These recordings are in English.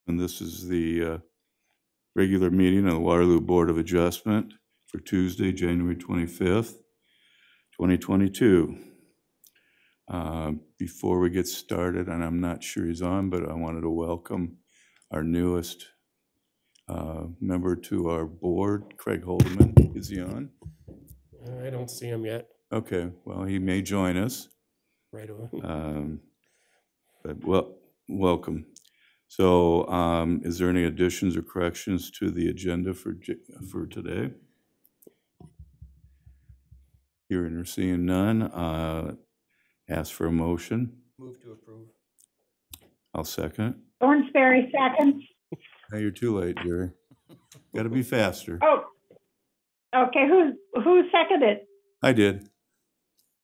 And this is the regular meeting of the Waterloo Board of Adjustment for Tuesday, January 25th, 2022. Before we get started, and I'm not sure he's on, but I wanted to welcome our newest member to our board, Craig Holdeman. Is he on? I don't see him yet. Okay, well, he may join us. Right away. But welcome. So is there any additions or corrections to the agenda for today? Hearing or seeing none, ask for a motion. Move to approve. I'll second. Thornsberry seconds. Now you're too late, Jerry. Got to be faster. Oh, okay. Who seconded? I did.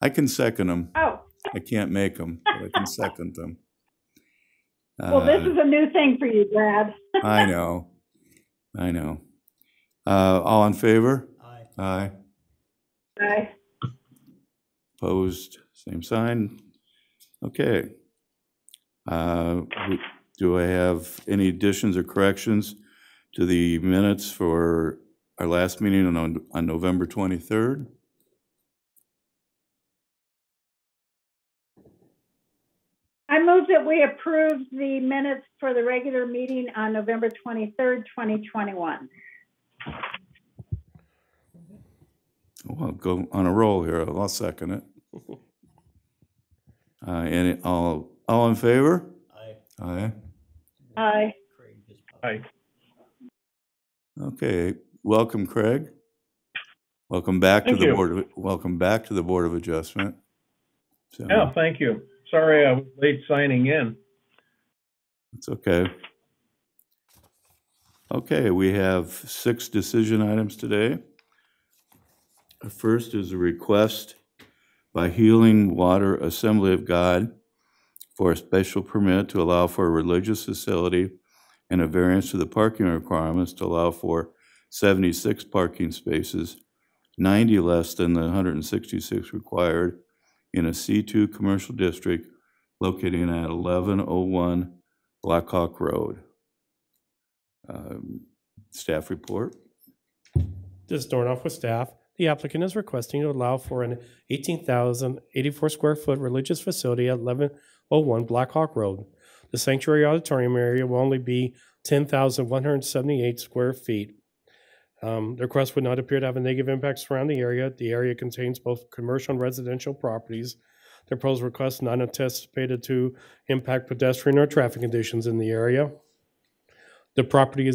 I can second them. Oh. I can't make them, but I can second them. Well, this is a new thing for you, Brad. I know. All in favor? Aye. Aye. Aye. Opposed? Same sign. Okay. Do I have any additions or corrections to the minutes for our last meeting on November 23rd? I move that we approve the minutes for the regular meeting on November 23rd, 2021. Oh, I'll go on a roll here. I'll second it. All in favor? Aye. Aye. Aye. Craig just popped. Aye. Okay. Welcome, Craig. Welcome back to the board. Welcome back to the Board of Adjustment. So, Yeah, thank you. Sorry I was late signing in. it's okay. Okay, we have 6 decision items today. The first is a request by Healing Water Assembly of God for a special permit to allow for a religious facility and a variance to the parking requirements to allow for 76 parking spaces, 90 less than the 166 required in a C2 commercial district located at 1101 Blackhawk Road. Staff report. This is Dornoff with staff. The applicant is requesting to allow for an 18,084 square foot religious facility at 1101 Blackhawk Road. The sanctuary auditorium area will only be 10,178 square feet. The request would not appear to have a negative impact around the area. The area contains both commercial and residential properties. The proposed request is not anticipated to impact pedestrian or traffic conditions in the area. The property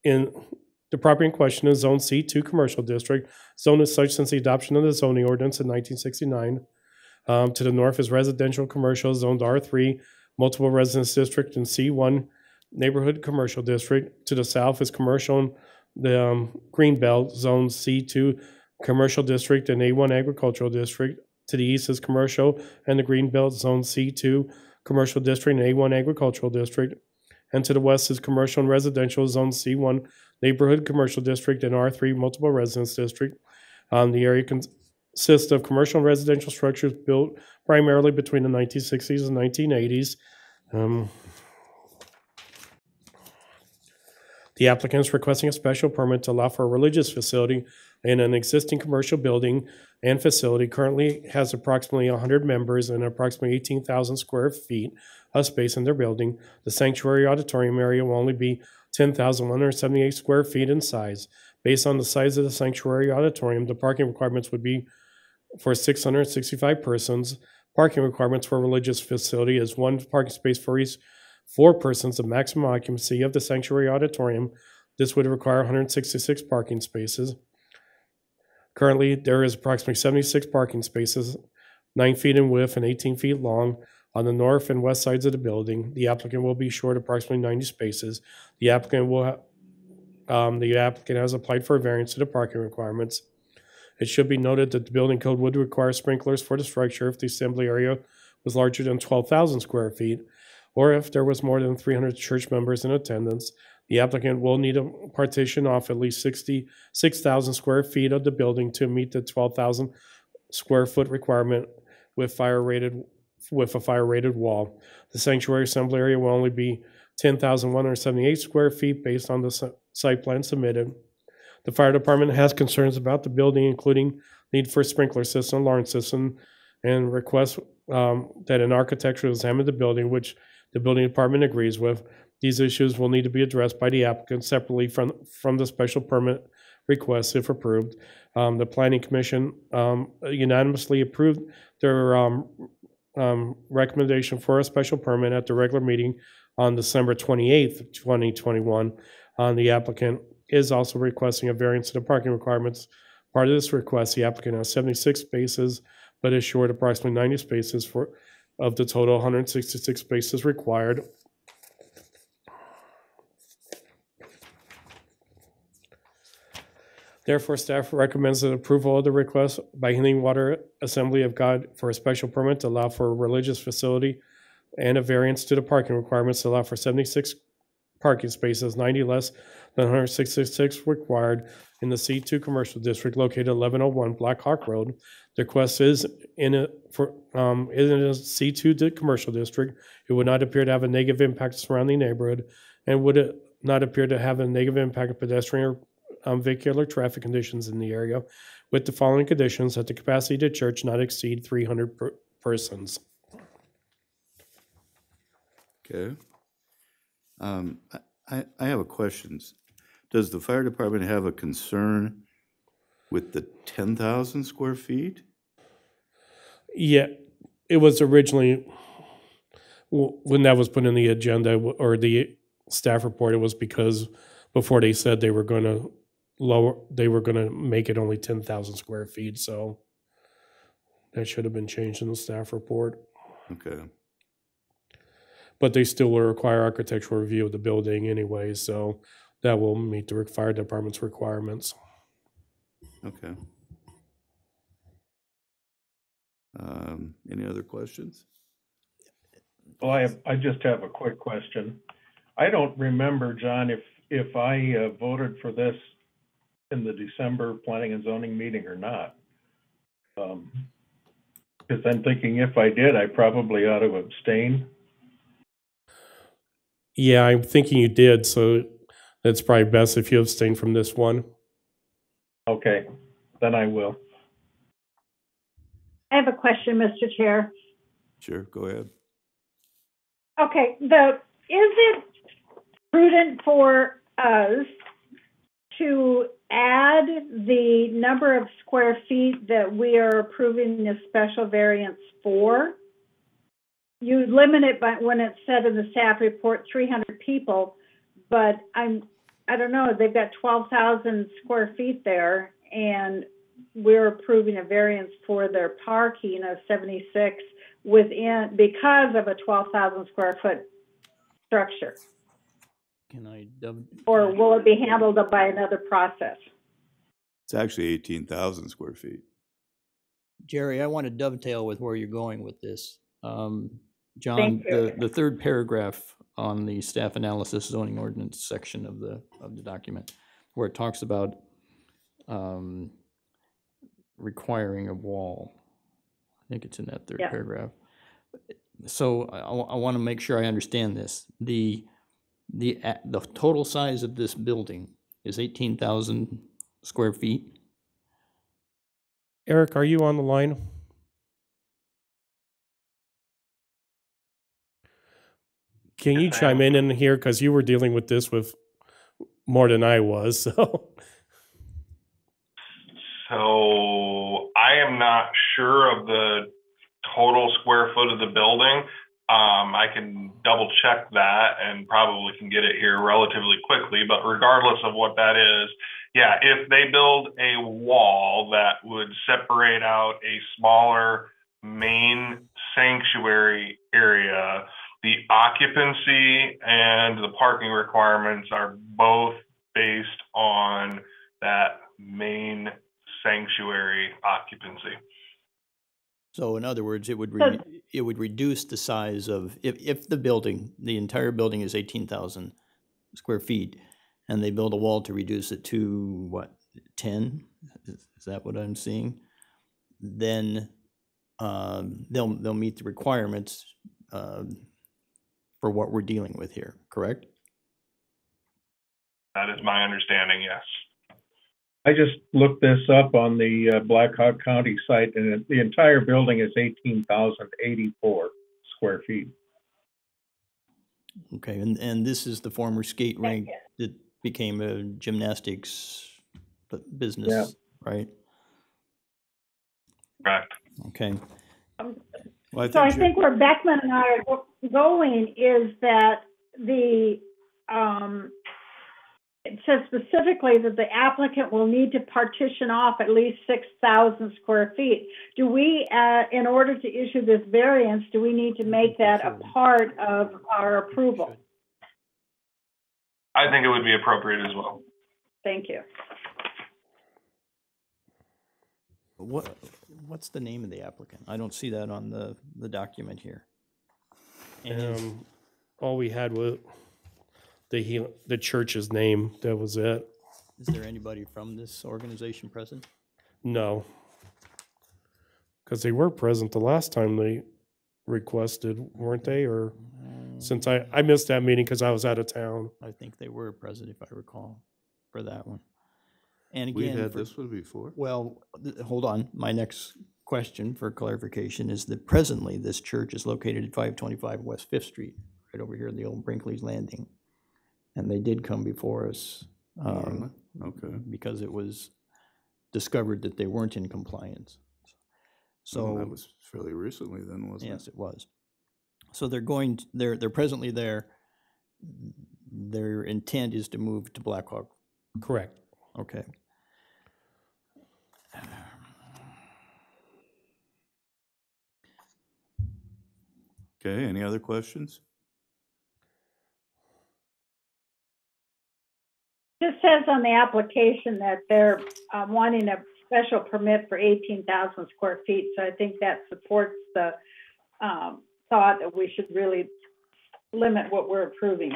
in question is Zone C2 Commercial District. Zone is such since the adoption of the zoning ordinance in 1969. To the north is residential commercial, zoned R3, multiple residence district, and C1 neighborhood commercial district. To the south is commercial and the Greenbelt, zone C2 commercial district and A1 agricultural district. To the east is commercial and the Greenbelt, zone C2 commercial district and A1 agricultural district. And to the west is commercial and residential, zone C1 neighborhood commercial district and R3 multiple residence district. The area consists of commercial and residential structures built primarily between the 1960s and 1980s. The applicant is requesting a special permit to allow for a religious facility in an existing commercial building and facility. Currently has approximately 100 members and approximately 18,000 square feet of space in their building. The sanctuary auditorium area will only be 10,178 square feet in size. Based on the size of the sanctuary auditorium, the parking requirements would be for 665 persons. Parking requirements for a religious facility is 1 parking space for each 4 persons. The maximum occupancy of the sanctuary auditorium. This would require 166 parking spaces. Currently, there is approximately 76 parking spaces, 9 feet in width and 18 feet long on the north and west sides of the building. The applicant will be short approximately 90 spaces. The applicant has applied for a variance to the parking requirements. It should be noted that the building code would require sprinklers for the structure if the assembly area was larger than 12,000 square feet, or if there was more than 300 church members in attendance. The applicant will need to partition off at least 66,000 square feet of the building to meet the 12,000 square foot requirement with a fire rated wall. The sanctuary assembly area will only be 10,178 square feet based on the site plan submitted. The fire department has concerns about the building, including need for sprinkler system, alarm system, and requests that an architect will examine the building, which the building department agrees with. These issues will need to be addressed by the applicant separately from the special permit request if approved. The planning commission unanimously approved their recommendation for a special permit at the regular meeting on December 28th, 2021. The applicant is also requesting a variance to the parking requirements. Part of this request, the applicant has 76 spaces, but is short approximately 90 spaces of the total 166 spaces required. Therefore, staff recommends the approval of the request by Healing Water Assembly of God for a special permit to allow for a religious facility and a variance to the parking requirements to allow for 76 parking spaces, 90 less than 166 required in the C2 commercial district located at 1101 Black Hawk Road. The request is in a C2 commercial district. It would not appear to have a negative impact to surrounding neighborhood and would not appear to have a negative impact on pedestrian or vehicular traffic conditions in the area, with the following conditions: that the capacity of the church not exceed 300 persons. Okay. I have a question. Does the fire department have a concern with the 10,000 square feet? Yeah, it was originally, when that was put in the agenda or the staff report, it was because before they said they were going to make it only 10,000 square feet. So that should have been changed in the staff report. Okay. But they still will require architectural review of the building anyway, so that will meet the fire department's requirements. Okay. Any other questions? Well, I just have a quick question. I don't remember, John, if I voted for this in the December planning and zoning meeting or not. Because I'm thinking if I did, I probably ought to abstain. Yeah, I'm thinking you did, so that's probably best if you abstain from this one. Okay, then I will. I have a question, Mr. Chair. Sure, go ahead. Okay, is it prudent for us to add the number of square feet that we are approving the special variance for? You limit it by, when it's said in the staff report, 300 people, but I don't know, they've got 12,000 square feet there, and we're approving a variance for their parking of 76 because of a 12,000 square foot structure. Or will it be handled by another process? It's actually 18,000 square feet. Jerry, I want to dovetail with where you're going with this. John, the third paragraph on the staff analysis zoning ordinance section of the document, where it talks about requiring a wall. I think it's in that third paragraph. So I want to make sure I understand this. The total size of this building is 18,000 square feet. Eric, are you on the line? Can you chime in here, because you were dealing with this with more than I was, so. So I am not sure of the total square foot of the building. I can double check that and probably can get it here relatively quickly, but regardless of what that is, yeah, if they build a wall that would separate out a smaller main sanctuary area, the occupancy and the parking requirements are both based on that main sanctuary occupancy. So in other words, it would reduce the size of, if the entire building is 18,000 square feet, and they build a wall to reduce it to what, 10? Is that what I'm seeing? Then they'll meet the requirements for for what we're dealing with here, correct? That is my understanding, yes. I just looked this up on the Blackhawk County site, and the entire building is 18,084 square feet. Okay, and this is the former skate rink that became a gymnastics business, right? Correct. Okay. Well, So I think where Beckman and I are going is that it says specifically that the applicant will need to partition off at least 6,000 square feet. Do we, in order to issue this variance, do we need to make that a part of our approval? I think it would be appropriate as well. Thank you. What's the name of the applicant? I don't see that on the document here. And All we had was the church's name. That was it. is there anybody from this organization present? No. Because they were present the last time they requested, weren't they? Or since I missed that meeting because I was out of town. I think they were present, if I recall, for that one. And we again, had this one before. well, hold on. My next question for clarification is that presently this church is located at 525 West Fifth Street, right over here in the old Brinkley's Landing. And they did come before us Okay. because it was discovered that they weren't in compliance. So that was fairly recently then, wasn't it? yes, it was. So they're presently there. Their intent is to move to Blackhawk. Correct. Okay. Okay, any other questions? It says on the application that they're wanting a special permit for 18,000 square feet. So I think that supports the thought that we should really limit what we're approving.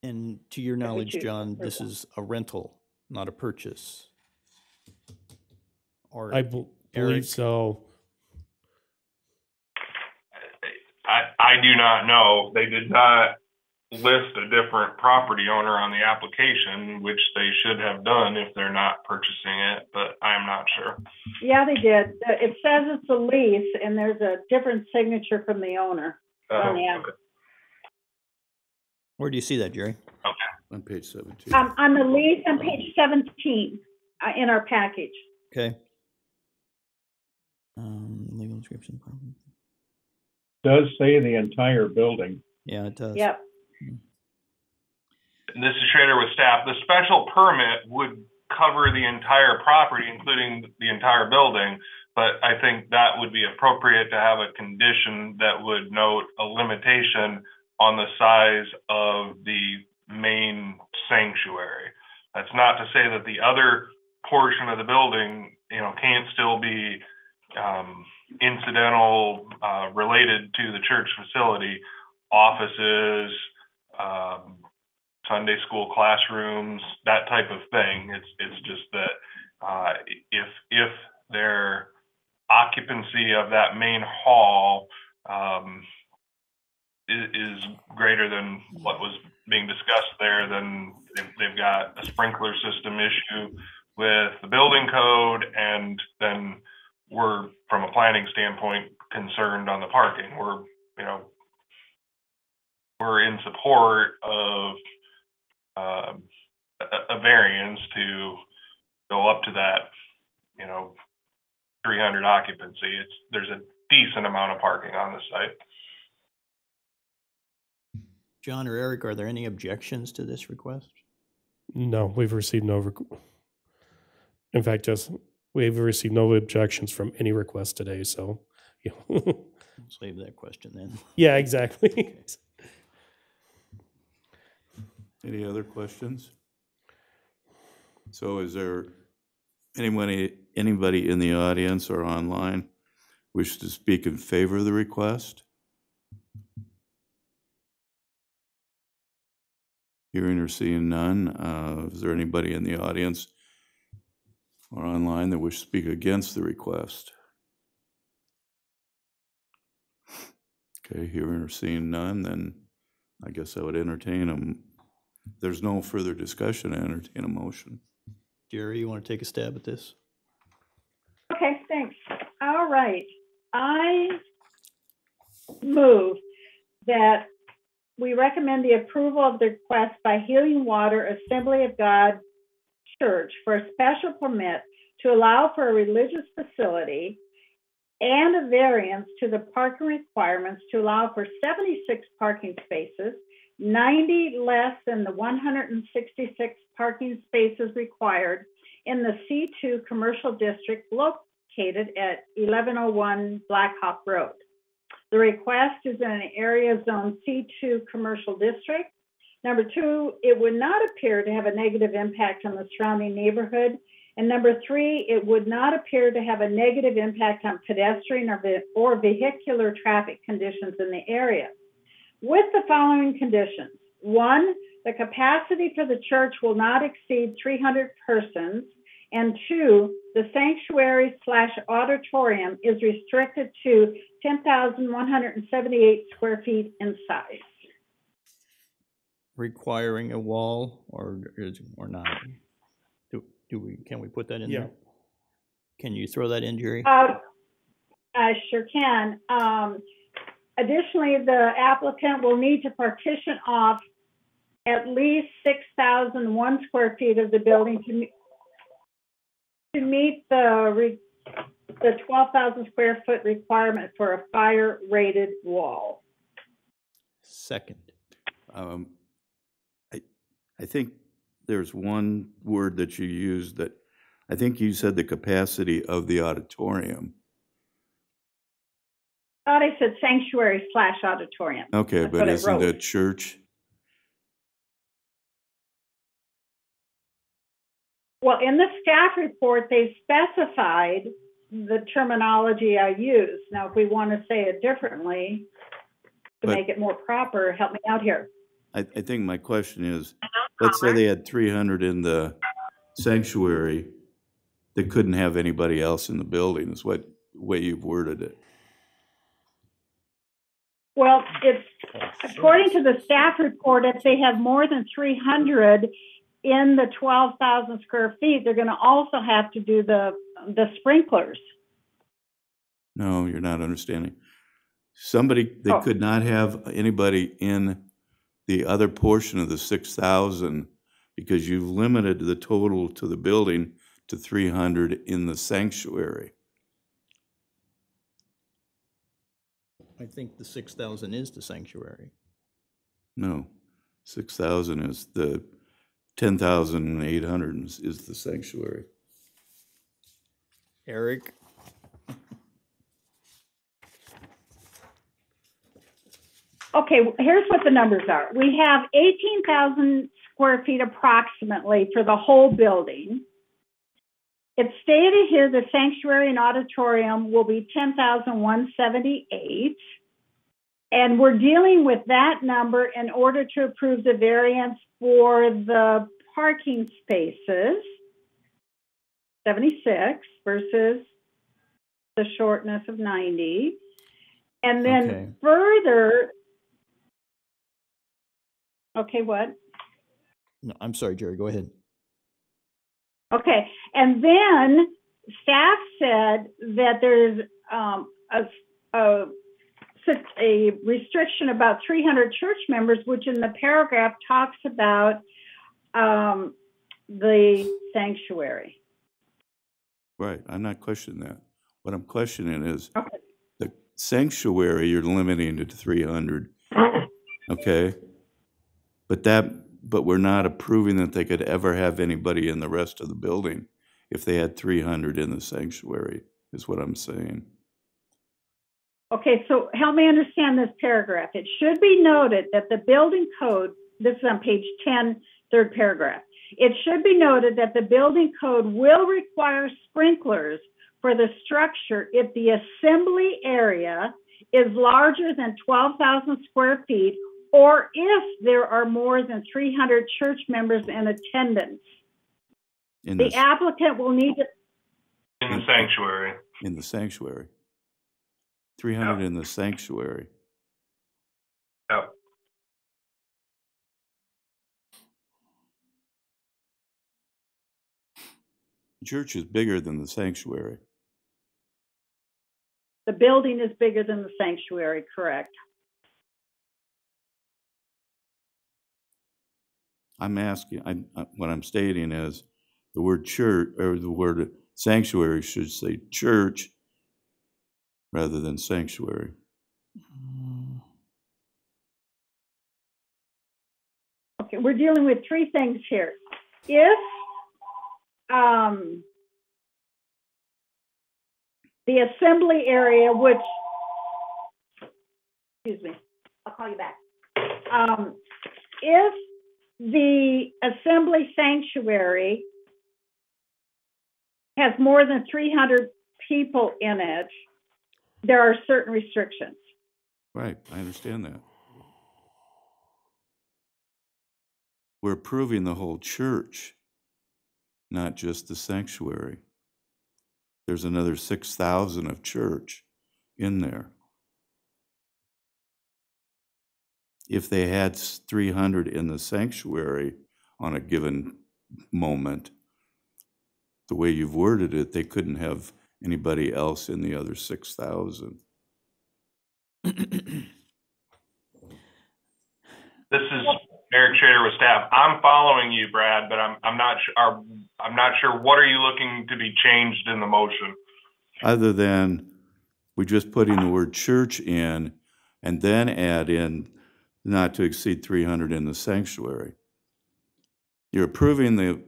And to your knowledge, choose John, for this that. is a rental, not a purchase. Or I Eric? believe so. I do not know. They did not list a different property owner on the application, which they should have done if they're not purchasing it, but I'm not sure. Yeah, they did. It says it's a lease, and there's a different signature from the owner on the app. Okay. Where do you see that, Jerry? On page 17. On the lease on page 17 in our package. Okay. Legal description. Does say the entire building. Yeah, it does. Yep. And this is Schrader with staff. The special permit would cover the entire property, including the entire building, but I think that would be appropriate to have a condition that would note a limitation on the size of the main sanctuary. That's not to say that the other portion of the building, can't still be incidental, related to the church facility, offices, Sunday school classrooms, that type of thing. It's just that if their occupancy of that main hall is greater than what was being discussed there, then they've got a sprinkler system issue with the building code, and then we're, from a planning standpoint, concerned on the parking. We're in support of a variance to go up to that, 300 occupancy. There's a decent amount of parking on the site. John or Eric, are there any objections to this request? No, we've received no. In fact, we've received no objections from any request today. So, Save that question then. yeah, exactly. Any other questions? So is there anybody in the audience or online wish to speak in favor of the request? Hearing or seeing none, is there anybody in the audience or online that wish to speak against the request? Okay, hearing or seeing none, then I guess I would entertain them. There's no further discussion, I entertain a motion. Jerry, you want to take a stab at this? Okay, thanks. All right. I move that we recommend the approval of the request by Healing Water Assembly of God Church for a special permit to allow for a religious facility and a variance to the parking requirements to allow for 76 parking spaces, 90 less than the 166 parking spaces required in the C2 commercial district located at 1101 Black Hawk Road. The request is in an area zone C2 commercial district. Number two, it would not appear to have a negative impact on the surrounding neighborhood. And number three, it would not appear to have a negative impact on pedestrian or vehicular traffic conditions in the area. With the following conditions. One, the capacity for the church will not exceed 300 persons. And two, the sanctuary/auditorium is restricted to 10,178 square feet in size. Requiring a wall or not? Can we put that in there? Can you throw that in, Jerry? I sure can. Additionally, the applicant will need to partition off at least 6,001 square feet of the building to meet the 12,000 square foot requirement for a fire rated wall. Second. I think there's one word that you used that, I think you said the capacity of the auditorium. I thought I said sanctuary/auditorium. Okay, That's but isn't it church? Well, in the staff report, they specified the terminology I used. Now, if we want to say it differently to make it more proper, help me out here. I think my question is, let's say they had 300 in the sanctuary, they couldn't have anybody else in the building, is what way you've worded it. Well, it's according to the staff report, if they have more than 300 in the 12,000 square feet, they're going to also have to do the sprinklers. No, you're not understanding. They could not have anybody in the other portion of the 6,000 because you've limited the total to the building to 300 in the sanctuary. I think the 6,000 is the sanctuary. No, 6,000 is the 10,800 is the sanctuary. Eric? Okay, here's what the numbers are. We have 18,000 square feet approximately for the whole building. It's stated here the sanctuary and auditorium will be 10,178. And we're dealing with that number in order to approve the variance for the parking spaces, 76 versus the shortness of 90. And then further, okay, what? No, I'm sorry, Jerry, go ahead. Okay, and then staff said that there's a restriction about 300 church members, which in the paragraph talks about the sanctuary. Right, I'm not questioning that. What I'm questioning is the sanctuary you're limiting to 300, okay? But we're not approving that they could ever have anybody in the rest of the building if they had 300 in the sanctuary, is what I'm saying. Okay, so help me understand this paragraph. It should be noted that the building code, this is on page 10, third paragraph. It should be noted that the building code will require sprinklers for the structure if the assembly area is larger than 12,000 square feet or if there are more than 300 church members in attendance. The applicant will need to... In the sanctuary. In the sanctuary. 300 in the sanctuary. Yep. The church is bigger than the sanctuary. The building is bigger than the sanctuary, correct? I'm asking, what I'm stating is the word church, or the word sanctuary should say church rather than sanctuary. Okay, we're dealing with three things here. If the assembly area, which, excuse me, I'll call you back. If the assembly sanctuary has more than 300 people in it, there are certain restrictions. Right, I understand that. We're approving the whole church, not just the sanctuary. There's another 6,000 of church in there. If they had 300 in the sanctuary on a given moment, the way you've worded it, they couldn't have anybody else in the other 6,000. This is Eric Schrader with staff. I'm following you, Brad, but I'm not sure. I'm not sure. What are you looking to be changed in the motion? Other than we're just putting the word church in and then add in not to exceed 300 in the sanctuary. You're approving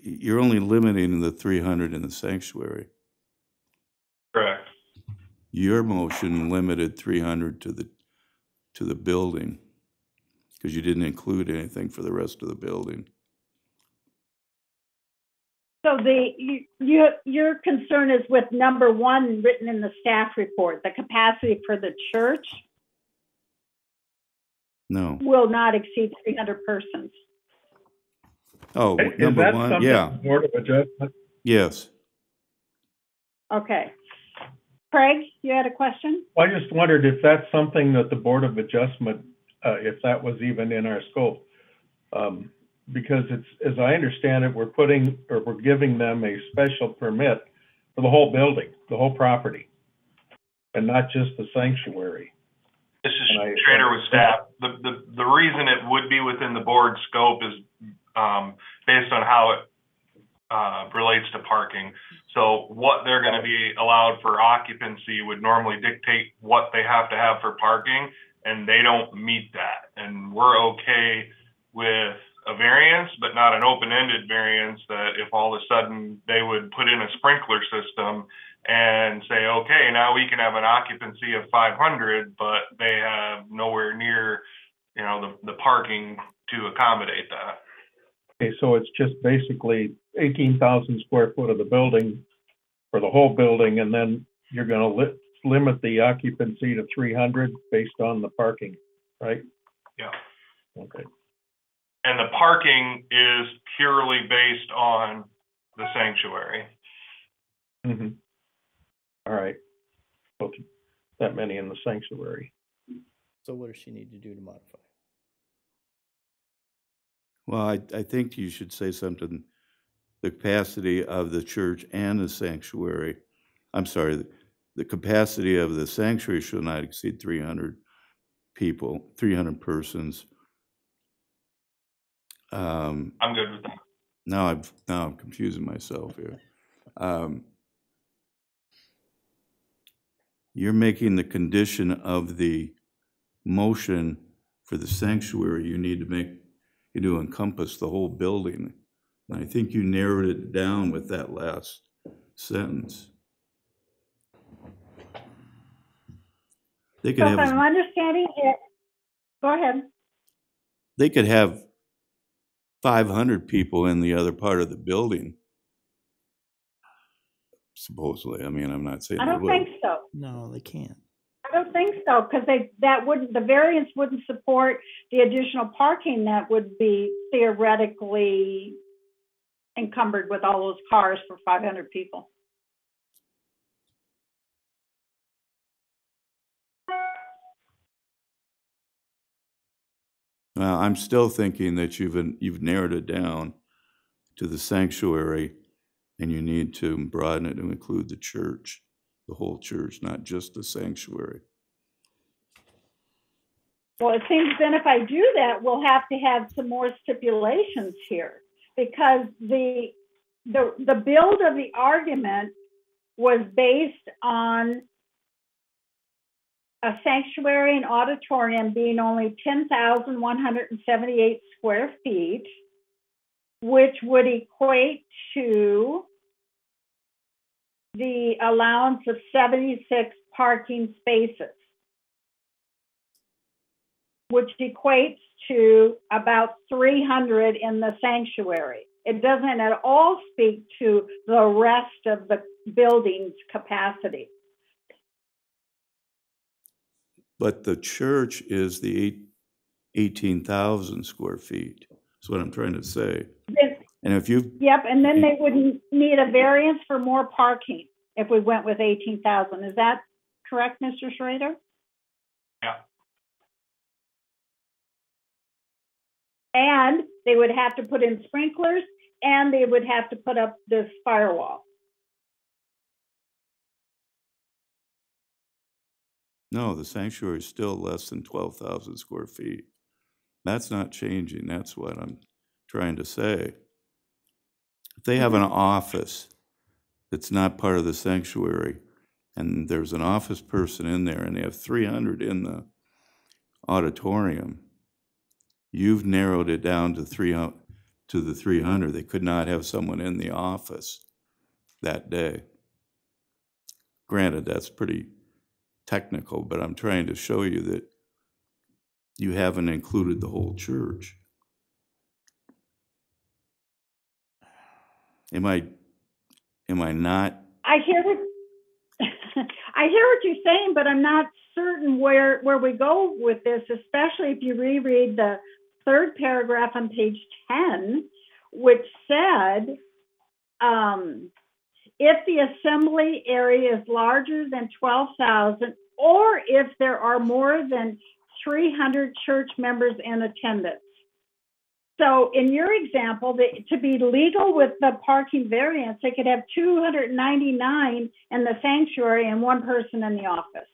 you're only limiting the 300 in the sanctuary. Correct. Your motion limited 300 to the building because you didn't include anything for the rest of the building. So your concern is with number one written in the staff report, the capacity for the church No. will not exceed 300 persons. Oh, Is number that one, something yeah, the Board of Adjustment? yes. Okay. Craig, you had a question? I just wondered if that's something that the Board of Adjustment, if that was even in our scope. Because it's, as I understand it, we're giving them a special permit for the whole building, the whole property, and not just the sanctuary. This is Schrader with staff. The reason it would be within the board scope is based on how it relates to parking. So what they're going to be allowed for occupancy would normally dictate what they have to have for parking, and they don't meet that. And we're okay with a variance, but not an open-ended variance that if all of a sudden they would put in a sprinkler system and say, okay, now we can have an occupancy of 500, but they have nowhere near, the parking to accommodate that. Okay, so it's just basically 18,000 square foot of the building for the whole building, and then you're going to limit the occupancy to 300 based on the parking, right? Yeah. Okay. And the parking is purely based on the sanctuary. Mm-hmm. All right. Okay. That many in the sanctuary. So what does she need to do to modify? Well, I think you should say something, the capacity of the church and the sanctuary. I'm sorry, the capacity of the sanctuary shall not exceed 300 people, 300 persons. I'm good with that. Now I'm confusing myself here. You're making the condition of the motion for the sanctuary, you need to encompass the whole building. And I think you narrowed it down with that last sentence. They could So have if I'm understanding it, go ahead. They could have 500 people in the other part of the building, supposedly. I mean, I'm not saying I they don't would. think so. No, they can't. I don't think so, because the variance wouldn't support the additional parking that would be theoretically encumbered with all those cars for 500 people. Well, I'm still thinking that you've narrowed it down to the sanctuary, and you need to broaden it to include the church, the whole church, not just the sanctuary. Well, it seems then if I do that, we'll have to have some more stipulations here, because the build of the argument was based on a sanctuary and auditorium being only 10,178 square feet, which would equate to the allowance of 76 parking spaces, which equates to about 300 in the sanctuary. It doesn't at all speak to the rest of the building's capacity. But the church is the 18,000 square feet. That's what I'm trying to say. And if you... Yep, and then they would need a variance for more parking if we went with 18,000. Is that correct, Mr. Schrader? Yeah. And they would have to put in sprinklers, and they would have to put up this firewall. No, the sanctuary is still less than 12,000 square feet. That's not changing. That's what I'm trying to say. If they have an office that's not part of the sanctuary, and there's an office person in there, and they have 300 in the auditorium, you've narrowed it down to the 300. They could not have someone in the office that day. Granted, that's pretty technical, but I'm trying to show you that you haven't included the whole church. Am I not? I hear what I hear what you're saying, but I'm not certain where we go with this, especially if you reread the third paragraph on page 10, which said, if the assembly area is larger than 12,000, or if there are more than 300 church members in attendance. So in your example, to be legal with the parking variance, they could have 299 in the sanctuary and one person in the office.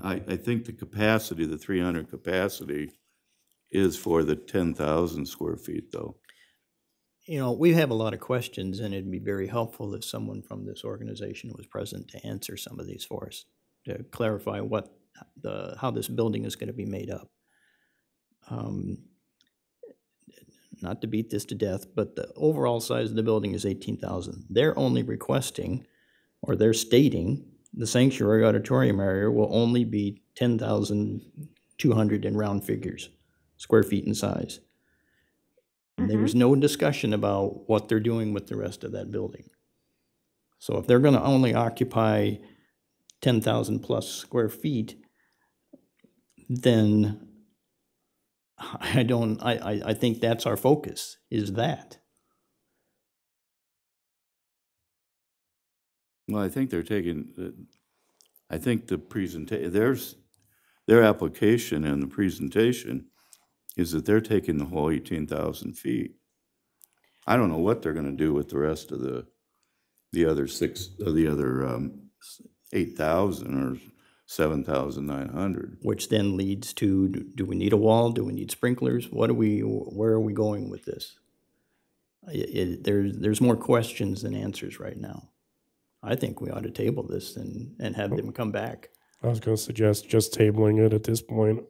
I think the capacity, the 300 capacity, is for the 10,000 square feet, though. You know, we have a lot of questions, and it'd be very helpful if someone from this organization was present to answer some of these for us, to clarify how this building is going to be made up. Not to beat this to death, but the overall size of the building is 18,000. They're only requesting, or they're stating, the sanctuary auditorium area will only be 10,200 in round figures, square feet in size. And there was no discussion about what they're doing with the rest of that building. So if they're going to only occupy 10,000 plus square feet, then I think that's our focus, is that. Well, I think they're taking, I think the presentation, their application and the presentation is that they're taking the whole 18,000 feet. I don't know what they're going to do with the rest of the other 8,000 or 7,900. Which then leads to, do we need a wall? Do we need sprinklers? Where are we going with this? There's more questions than answers right now. I think we ought to table this and have them come back. I was going to suggest just tabling it at this point.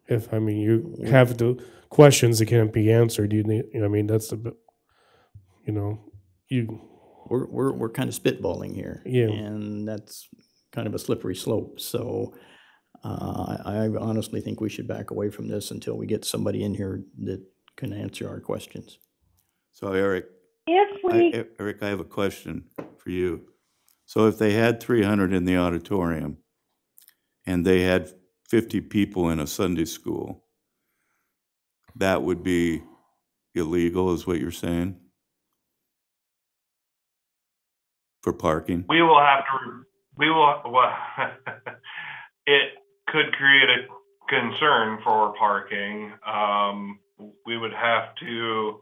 If, I mean, you have the questions that can't be answered, you need, I mean, that's the, you know, you. We're kind of spitballing here. Yeah. And that's kind of a slippery slope. So I honestly think we should back away from this until we get somebody in here that can answer our questions. So Eric, Eric, I have a question for you. So if they had 300 in the auditorium and they had 50 people in a Sunday school, that would be illegal, is what you're saying? For parking? We will have to We will, well, it could create a concern for parking. We would have to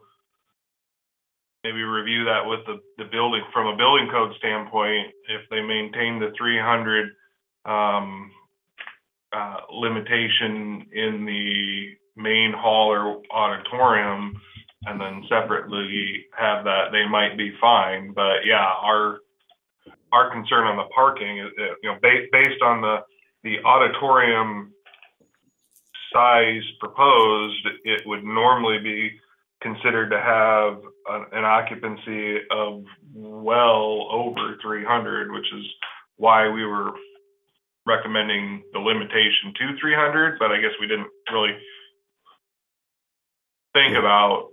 maybe review that with the building, from a building code standpoint, if they maintain the 300 limitation in the main hall or auditorium, and then separately have that, they might be fine. But yeah, our concern on the parking is, based on the auditorium size proposed, it would normally be considered to have an occupancy of well over 300, which is why we were recommending the limitation to 300, but I guess we didn't really think about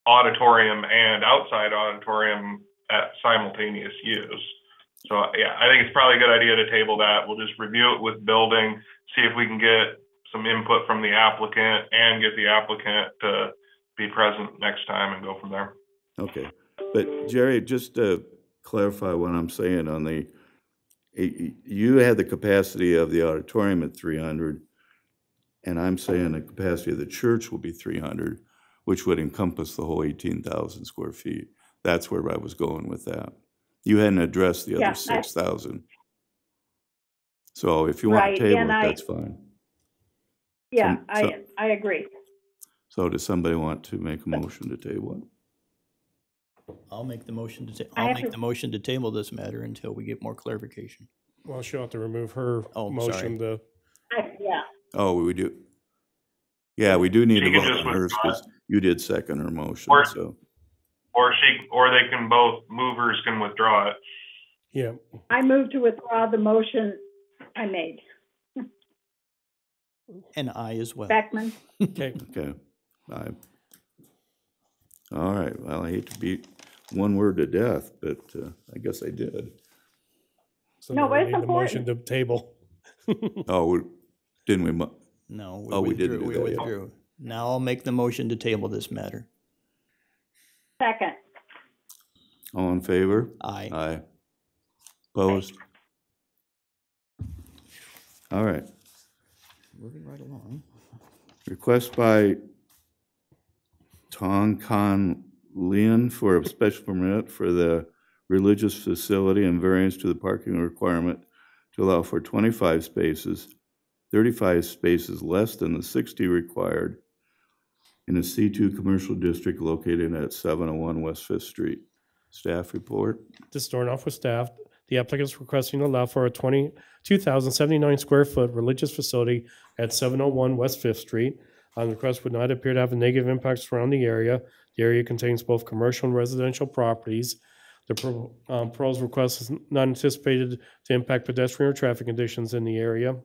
auditorium and outside auditorium at simultaneous use. So yeah, I think it's probably a good idea to table that. We'll just review it with building, see if we can get some input from the applicant and get the applicant to be present next time and go from there. Okay, but Jerry, just to clarify what I'm saying on you had the capacity of the auditorium at 300, and I'm saying the capacity of the church will be 300, which would encompass the whole 18,000 square feet. That's where I was going with that. You hadn't addressed the other 6,000. So if you want to table it, that's fine. Yeah, I agree. So does somebody want to make a motion to table it? I'll make the motion to table this matter until we get more clarification. Well, she'll have to remove her Oh, motion to, Yeah, Oh, we do. Yeah, we do need She to can vote just on hers withdraw. because you did second her motion, Or- so. Or they can both, movers can withdraw it. yeah. I move to withdraw the motion I made. And I as well. Beckman? Okay. Okay. All right, well, I hate to beat one word to death, but I guess I did. So No, now we it's need the motion to table. Oh, didn't we? No, Oh, we didn't do we that yet. withdrew. Now I'll make the motion to table this matter. Second. All in favor? Aye. Aye. Opposed? All right. Moving right along. Request by Tong Con Lin for a special permit for the religious facility and variance to the parking requirement to allow for 25 spaces, 35 spaces less than the 60 required in a C2 commercial district located at 701 West Fifth Street. Staff report. To start off with staff, the applicant is requesting to allow for a 22,079 square foot religious facility at 701 West Fifth Street. The request would not appear to have a negative impact surrounding the area. The area contains both commercial and residential properties. The proposed request is not anticipated to impact pedestrian or traffic conditions in the area.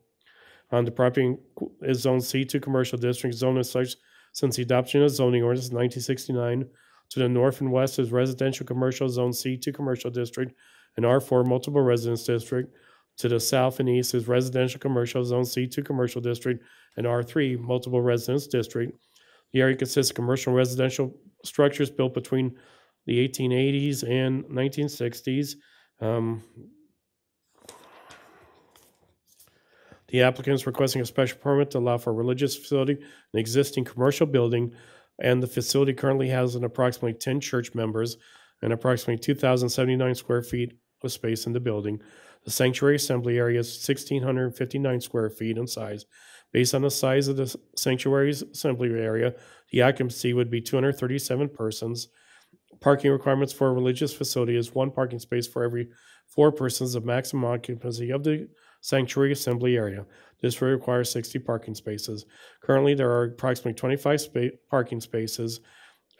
The property is zoned C2 commercial district, zone as such since the adoption of zoning ordinance in 1969. To the north and west is residential commercial zone C2 commercial district and R4 multiple residence district. To the south and east is residential commercial zone C2 commercial district and R3 multiple residence district. The area consists of commercial and residential structures built between the 1880s and 1960s. The applicant is requesting a special permit to allow for a religious facility, an existing commercial building, and the facility currently has an approximately 10 church members and approximately 2,079 square feet of space in the building. The sanctuary assembly area is 1,659 square feet in size. Based on the size of the sanctuary's assembly area, the occupancy would be 237 persons. Parking requirements for a religious facility is one parking space for every 4 persons of maximum occupancy of the sanctuary assembly area. This will require 60 parking spaces. Currently, there are approximately 25 parking spaces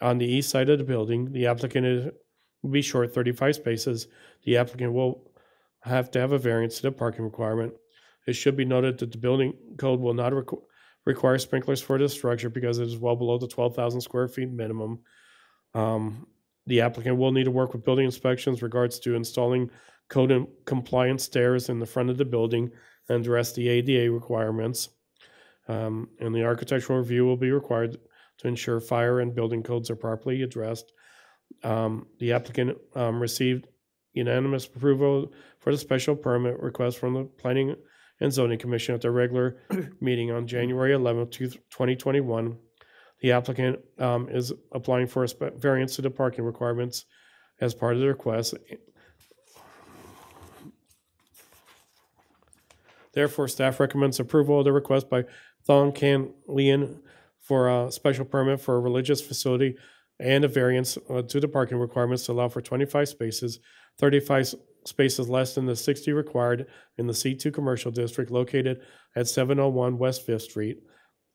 on the east side of the building. The applicant will be short 35 spaces. The applicant will have to have a variance to the parking requirement. It should be noted that the building code will not require sprinklers for this structure because it is well below the 12,000 square feet minimum. The applicant will need to work with building inspections regards to installing code and compliance stairs in the front of the building and address the ADA requirements. And the architectural review will be required to ensure fire and building codes are properly addressed. The applicant received unanimous approval for the special permit request from the Planning and Zoning Commission at their regular meeting on January 11th, 2021. The applicant is applying for a variance to the parking requirements as part of the request. Therefore, staff recommends approval of the request by Thong Can Lian for a special permit for a religious facility and a variance to the parking requirements to allow for 25 spaces, 35 spaces less than the 60 required in the C2 commercial district located at 701 West 5th Street.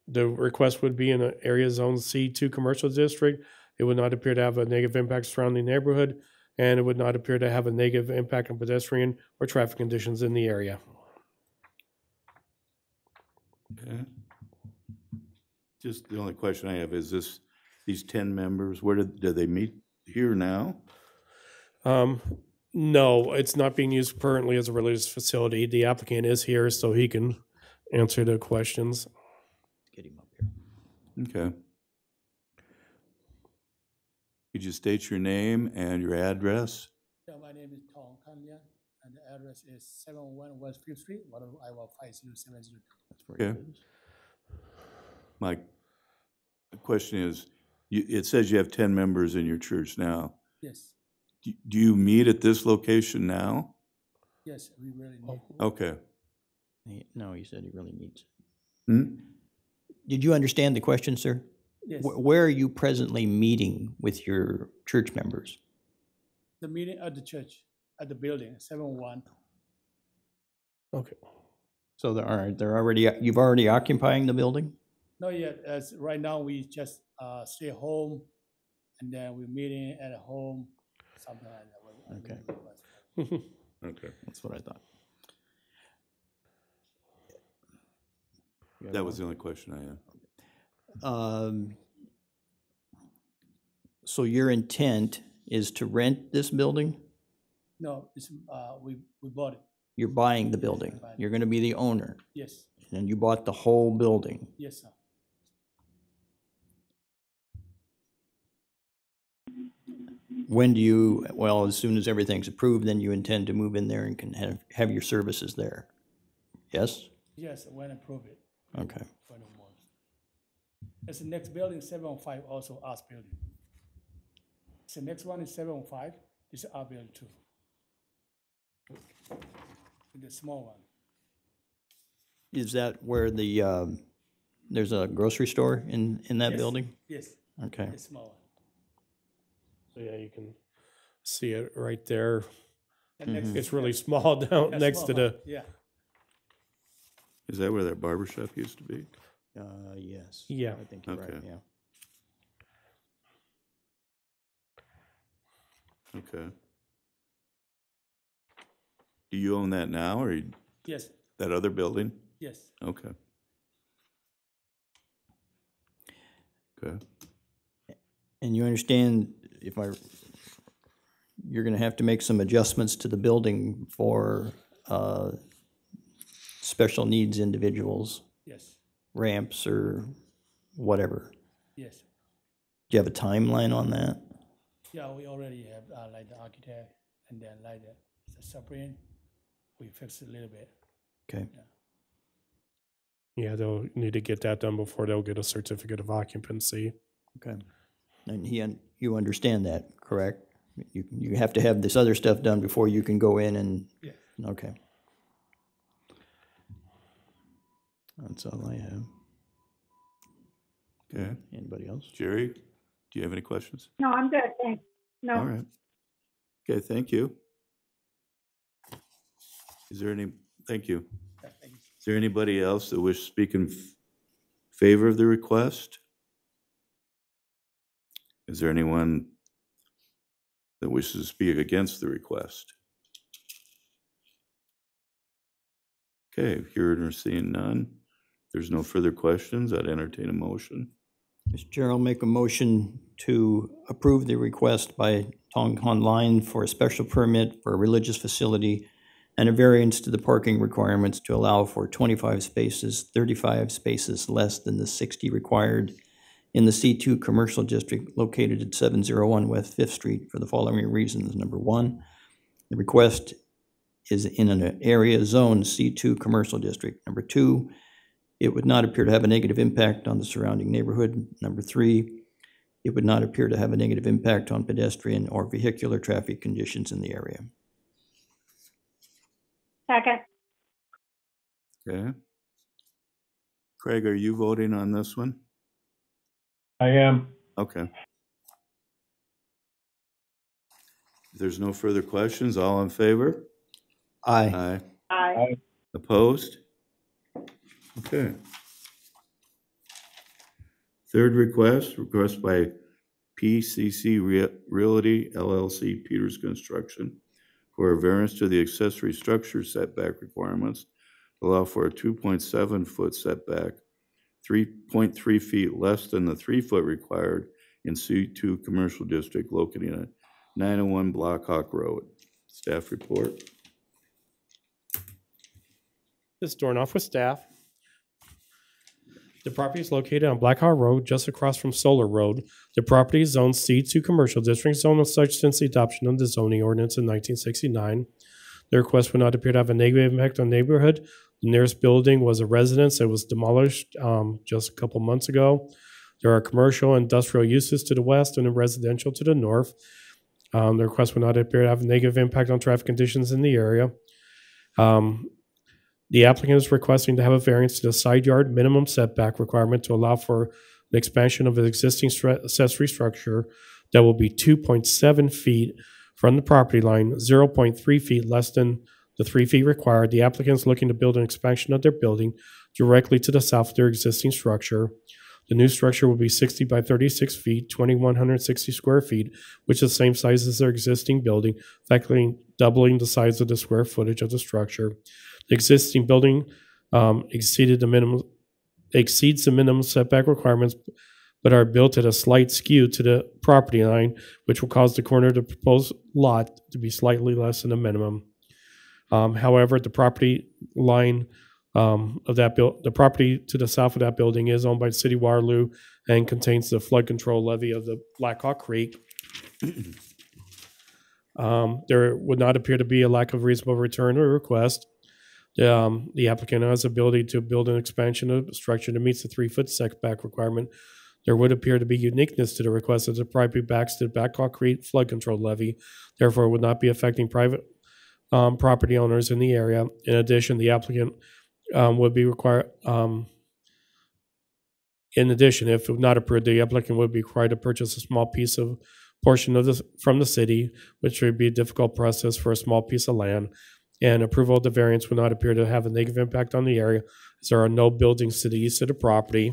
The request would be in an area zone C2 commercial district. It would not appear to have a negative impact surrounding the neighborhood, and it would not appear to have a negative impact on pedestrian or traffic conditions in the area. Okay. Just the only question I have is these 10 members, where do they meet here now? No, it's not being used currently as a religious facility. The applicant is here so he can answer the questions. Get him up here. Okay. Could you state your name and your address? Yeah, my name is Tong Kanya, and the address is 701 West 5th Street, Waterloo, Iowa 50702. That's very Okay. good. My question is, it says you have 10 members in your church now. Yes, Do you meet at this location now? yes, we really need. Okay. No, he said he really needs. Hmm? Did you understand the question, sir? Yes, Where are you presently meeting with your church members? the meeting at the church, at the building, 701. Okay. So you've already occupying the building? Not yet, as right now we just stay home, and then we're meeting at home, something like that. Okay. Okay. That's what I thought. That was the only question I had. So your intent is to rent this building? No, it's, we bought it, You're buying the building. I'm buying it. You're going to be the owner, yes, and you bought the whole building. yes, sir. When do you, well, as soon as everything's approved, then you intend to move in there and can have your services there? Yes? Yes, when I prove it, Okay. for the month. It's the next building, 705, also us building. The next one is 705, this is our building too. The small one. Is that where there's a grocery store in that Yes. building? Yes, Okay. the small one. So yeah, you can see it right there. The next- It's really small down yeah, next small to one, the, yeah, Is that where that barber shop used to be? Yes. Yeah. I think you're right, Okay. yeah. Okay. Do you own that now, or yes, that other building? yes. Okay. Okay. And you understand you're gonna have to make some adjustments to the building for special needs individuals, Yes, ramps or whatever. yes. Do you have a timeline on that? Yeah, we already have like the architect and then like the submarine, we fixed it a little bit. Okay. yeah, they'll need to get that done before they'll get a certificate of occupancy. Okay. And you understand that, correct? You have to have this other stuff done before you can go in and, Yeah. okay. That's all I have. Okay. Anybody else? Jerry, do you have any questions? No, I'm good, thanks. No. All right. Okay, thank you. Thank you. Yeah, thank you. Is there anybody else that wishes to speak in favor of the request? Is there anyone that wishes to speak against the request? Okay, hearing or seeing none, if there's no further questions, I'd entertain a motion. Mr. Chair, I'll make a motion to approve the request by Tong Online for a special permit for a religious facility and a variance to the parking requirements to allow for 25 spaces, 35 spaces less than the 60 required in the C2 commercial district located at 701 West 5th Street for the following reasons. Number one, The request is in an area zone C2 commercial district. Number 2, it would not appear to have a negative impact on the surrounding neighborhood. Number 3, it would not appear to have a negative impact on pedestrian or vehicular traffic conditions in the area. Second. Okay. Craig, are you voting on this one? I am. Okay. If there's no further questions, all in favor? Aye. Aye. Opposed? Okay. Third request by PCC Realty LLC Peters Construction for a variance to the accessory structure setback requirements, allow for a 2.7-foot setback, 3.3 feet less than the 3-foot required in C2 Commercial District located at 901 Blackhawk Road. Staff report. This Dornoff with staff. The property is located on Blackhawk Road, just across from Solar Road. The property is zoned C2 Commercial District, zone as such since the adoption of the zoning ordinance in 1969. The request would not appear to have a negative impact on the neighborhood. The nearest building was a residence that was demolished just a couple months ago. There are commercial and industrial uses to the west and a residential to the north. The request would not appear to have a negative impact on traffic conditions in the area. The applicant is requesting to have a variance to the side yard minimum setback requirement to allow for the expansion of an existing accessory structure that will be 2.7 feet from the property line, 0.3 feet less than the 3 feet required. The applicant is looking to build an expansion of their building directly to the south of their existing structure. The new structure will be 60 by 36 feet, 2,160 square feet, which is the same size as their existing building, effectively doubling the size of the square footage of the structure. The existing building exceeds the minimum setback requirements, but are built at a slight skew to the property line, which will cause the corner of the proposed lot to be slightly less than the minimum. However, the property line the property to the south of that building is owned by the City of Waterloo and contains the flood control levee of the Blackhawk Creek. There would not appear to be a lack of reasonable return or request. The applicant has the ability to build an expansion of the structure that meets the 3-foot setback requirement. There would appear to be uniqueness to the request as the property backs to the Blackhawk Creek flood control levee. Therefore, it would not be affecting private property owners in the area. In addition, the applicant would be required. In addition, if not approved, the applicant would be required to purchase a small portion of this from the city, which would be a difficult process for a small piece of land. And approval of the variance would not appear to have a negative impact on the area, as there are no buildings to the east of the property.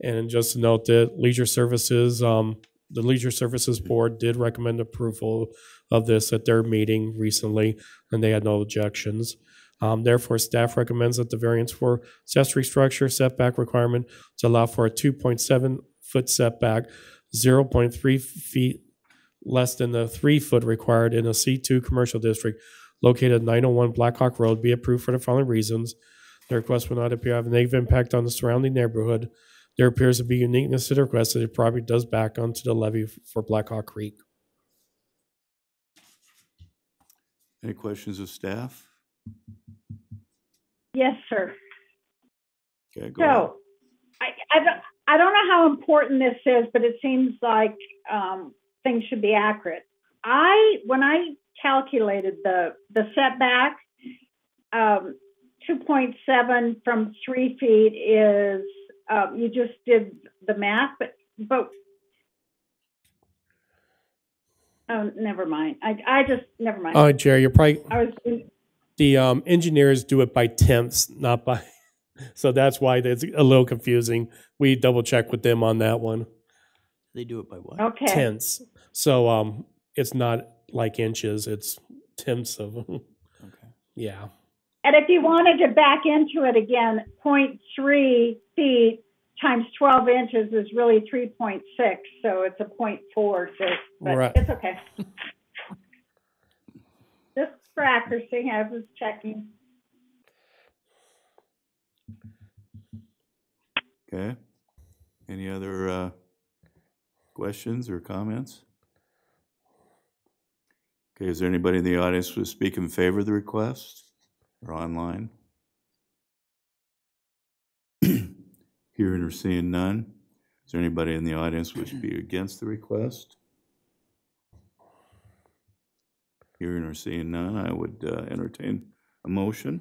And just to note that Leisure Services, the Leisure Services Board did recommend approval of this at their meeting recently, and they had no objections. Therefore, staff recommends that the variance for accessory structure setback requirement to allow for a 2.7-foot setback, 0.3 feet less than the 3-foot required in a C2 commercial district located at 901 Blackhawk Road be approved for the following reasons. The request will not appear to have a negative impact on the surrounding neighborhood. There appears to be uniqueness to the request that the property does back onto the levee for Blackhawk Creek. Any questions of staff? Yes, sir. Okay, go ahead. So, I don't know how important this is, but it seems like things should be accurate. When I calculated the setback, 2.7 from 3 feet is, you just did the math, but oh, never mind. Never mind. Oh, Jerry, you're probably, the was engineers do it by tenths, not by, so that's why it's a little confusing. We double check with them on that one. They do it by what? okay. Tenths. So it's not like inches, it's tenths of, Okay. yeah. And if you wanted to back into it again, 0.3 feet times 12 inches is really 3.6. So it's a 0.4. So, but Right. It's okay. Just for accuracy, I was checking. Okay. Any other questions or comments? Okay, is there anybody in the audience who would speak in favor of the request or online? Hearing or seeing none? Is there anybody in the audience who would speak against the request? Hearing or seeing none, I would entertain a motion.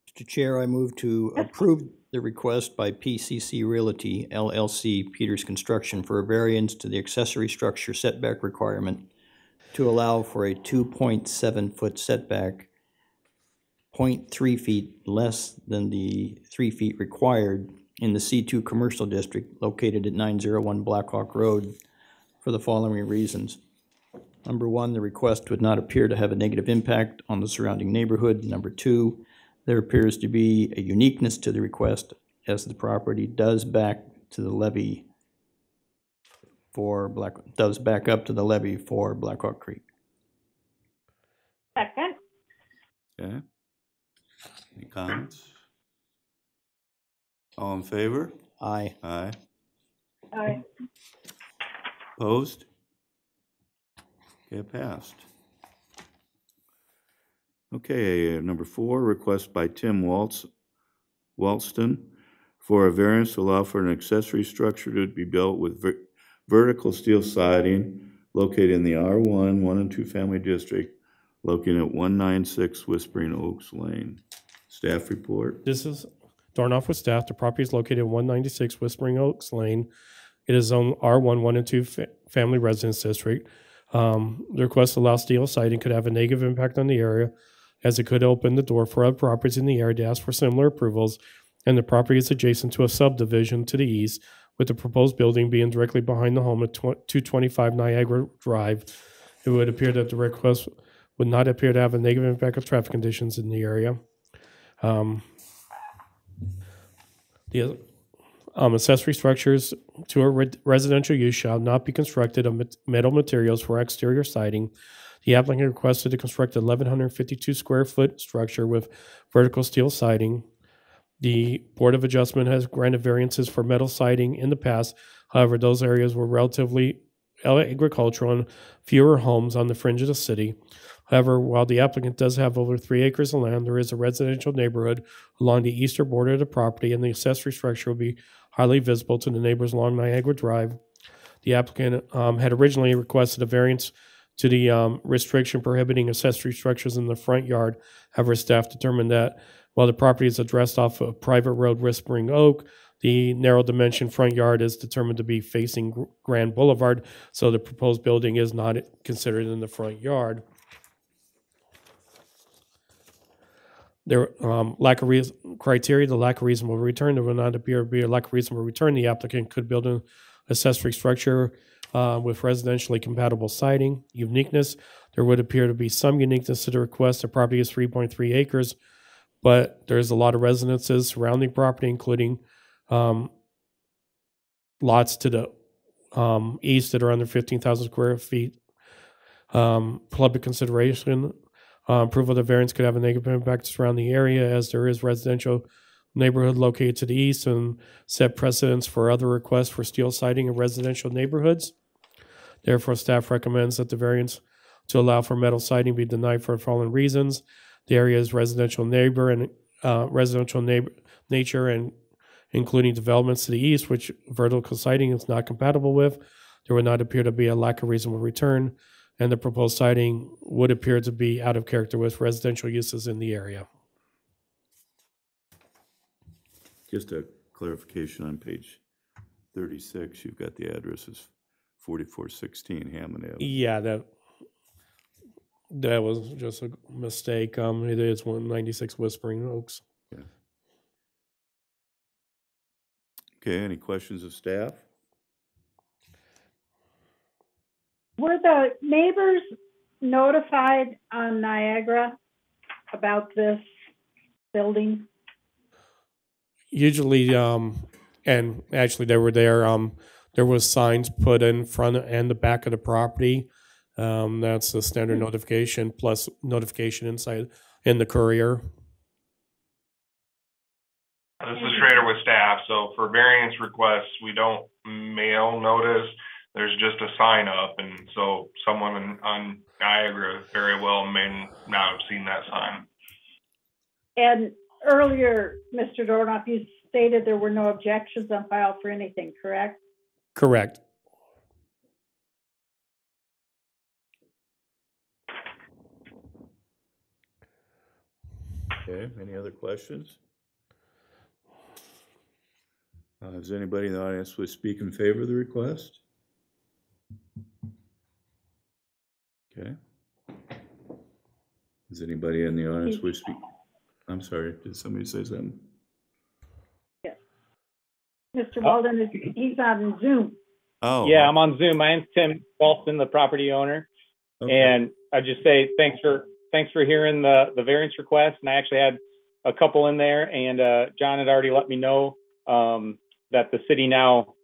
Mr. Chair, I move to approve the request by PCC Realty LLC Peters Construction for a variance to the accessory structure setback requirement to allow for a 2.7-foot setback, 0.3 feet less than the 3 feet required in the C2 Commercial District located at 901 Blackhawk Road for the following reasons. Number one, the request would not appear to have a negative impact on the surrounding neighborhood. Number two, there appears to be a uniqueness to the request as the property does back up to the levee for Blackhawk Creek. Second. Okay. Any comments? All in favor? Aye. Aye. Aye. Opposed? Okay, passed. Okay, number 4, request by Tim Walston for a variance to allow for an accessory structure to be built with vertical steel siding located in the R1, 1 and 2 family district, located at 196 Whispering Oaks Lane. Staff report. This is Dornoff with staff. The property is located at 196 Whispering Oaks Lane. It is on R1, 1 and 2 family residence district. The request to allow steel siding could have a negative impact on the area, as it could open the door for other properties in the area to ask for similar approvals, and the property is adjacent to a subdivision to the east, with the proposed building being directly behind the home at 225 Niagara Drive. It would appear that the request would not appear to have a negative impact on traffic conditions in the area. The accessory structures to a residential use shall not be constructed of metal materials for exterior siding. The applicant requested to construct a 1,152 square foot structure with vertical steel siding. The Board of Adjustment has granted variances for metal siding in the past. However, those areas were relatively agricultural and fewer homes on the fringe of the city. However, while the applicant does have over 3 acres of land, there is a residential neighborhood along the eastern border of the property, and the accessory structure will be highly visible to the neighbors along Niagara Drive. The applicant had originally requested a variance to the restriction prohibiting accessory structures in the front yard. However, staff determined that while the property is addressed off a private road, Whispering Oak, the narrow dimension front yard is determined to be facing Grand Boulevard, so the proposed building is not considered in the front yard. There lack of criteria, the lack of reasonable return. There will not appear to be a lack of reasonable return. The applicant could build an accessory structure with residentially compatible siding. Uniqueness, there would appear to be some uniqueness to the request. The property is 3.3 acres, but there's a lot of residences surrounding property, including lots to the east that are under 15,000 square feet. Public consideration. Approval of the variance could have a negative impact surrounding the area, as there is residential neighborhood located to the east, and set precedents for other requests for steel siding in residential neighborhoods. Therefore, staff recommends that the variance to allow for metal siding be denied for the following reasons. The area is residential nature, and including developments to the east, which vertical siding is not compatible with. There would not appear to be a lack of reasonable return, and the proposed siding would appear to be out of character with residential uses in the area. Just a clarification on page 36, you've got the addresses 4416 Hammond Avenue. Yeah, that was just a mistake. It is 196 Whispering Oaks. Yeah. Okay, any questions of staff? Were the neighbors notified on Niagara about this building? Usually, and actually they were there. There was signs put in front and the back of the property. That's the standard notification plus notification inside in the courier. This is Schrader with staff. So for variance requests, we don't mail notice. there's just a sign up, and so someone on Niagara very well may not have seen that sign. And earlier, Mr. Dornoff, you stated there were no objections on file for anything, correct? Correct. Okay, any other questions? Is anybody in the audience would speak in favor of the request? Okay. Is anybody in the audience would speak? I'm sorry, did somebody say something? Yes. Mr. Walden, he's on Zoom. Oh. Yeah, I'm on Zoom. My name's Tim Walston, the property owner. Okay. And I just say thanks for hearing the variance request. And I actually had a couple in there, and John had already let me know that the city now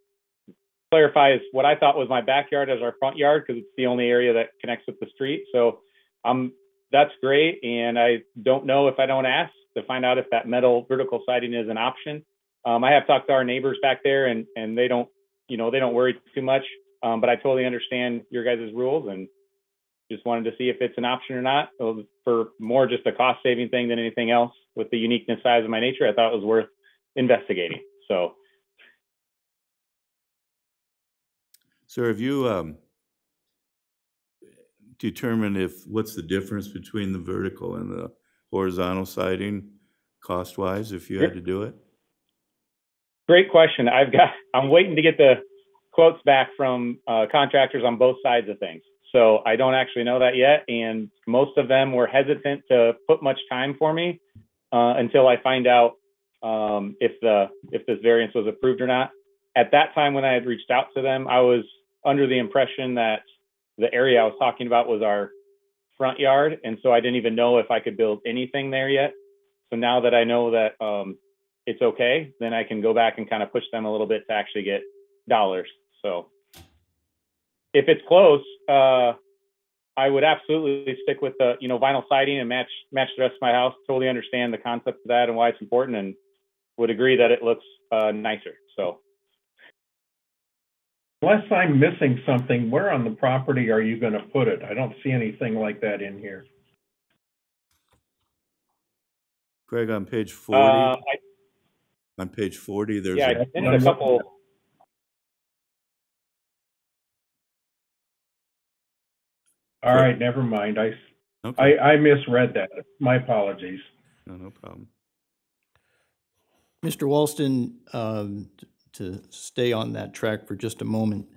clarifies what I thought was my backyard as our front yard, because it's the only area that connects with the street. So that's great. And I don't know if I don't ask to find out if that metal vertical siding is an option. I have talked to our neighbors back there, and they don't worry too much. But I totally understand your guys' rules, and just wanted to see if it's an option or not, for more just a cost saving thing than anything else. With the uniqueness size of my nature, I thought it was worth investigating. So. Sir, have you determined what's the difference between the vertical and the horizontal siding cost-wise, if you had to do it? Great question. I'm waiting to get the quotes back from contractors on both sides of things. So I don't actually know that yet. And most of them were hesitant to put much time for me until I find out if this variance was approved or not. At that time, when I had reached out to them, I was under the impression that the area I was talking about was our front yard. And so I didn't even know if I could build anything there yet. So now that I know that it's okay, then I can go back and kind of push them a little bit to actually get dollars. So if it's close, I would absolutely stick with the vinyl siding and match the rest of my house. Totally understand the concept of that and why it's important, and would agree that it looks nicer. So. Unless I'm missing something, where on the property are you going to put it? I don't see anything like that in here. Greg, on page 40, on page 40, there's I sent a couple. All right, never mind. Okay. I misread that. My apologies. No problem. Mr. Walston, to stay on that track for just a moment,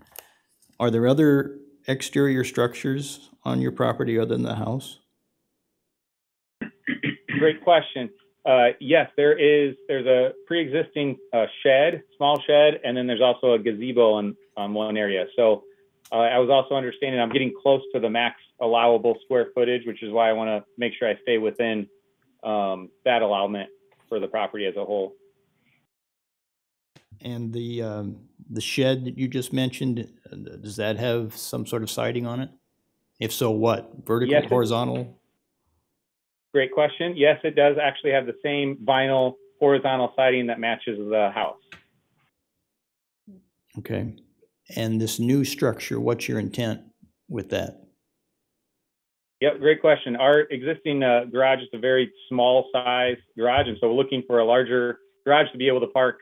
are there other exterior structures on your property other than the house? Great question. Yes, there's a pre-existing shed, small shed, and then there's also a gazebo on one area. So I was also understanding I'm getting close to the max allowable square footage, which is why I want to make sure I stay within that allowment for the property as a whole. And the shed that you just mentioned, does that have some sort of siding on it? If so, what? Vertical, yes, horizontal? Great question. Yes, it does actually have the same vinyl horizontal siding that matches the house. Okay. And this new structure, what's your intent with that? Yep, great question. Our existing garage is a very small size garage, and so we're looking for a larger garage to be able to park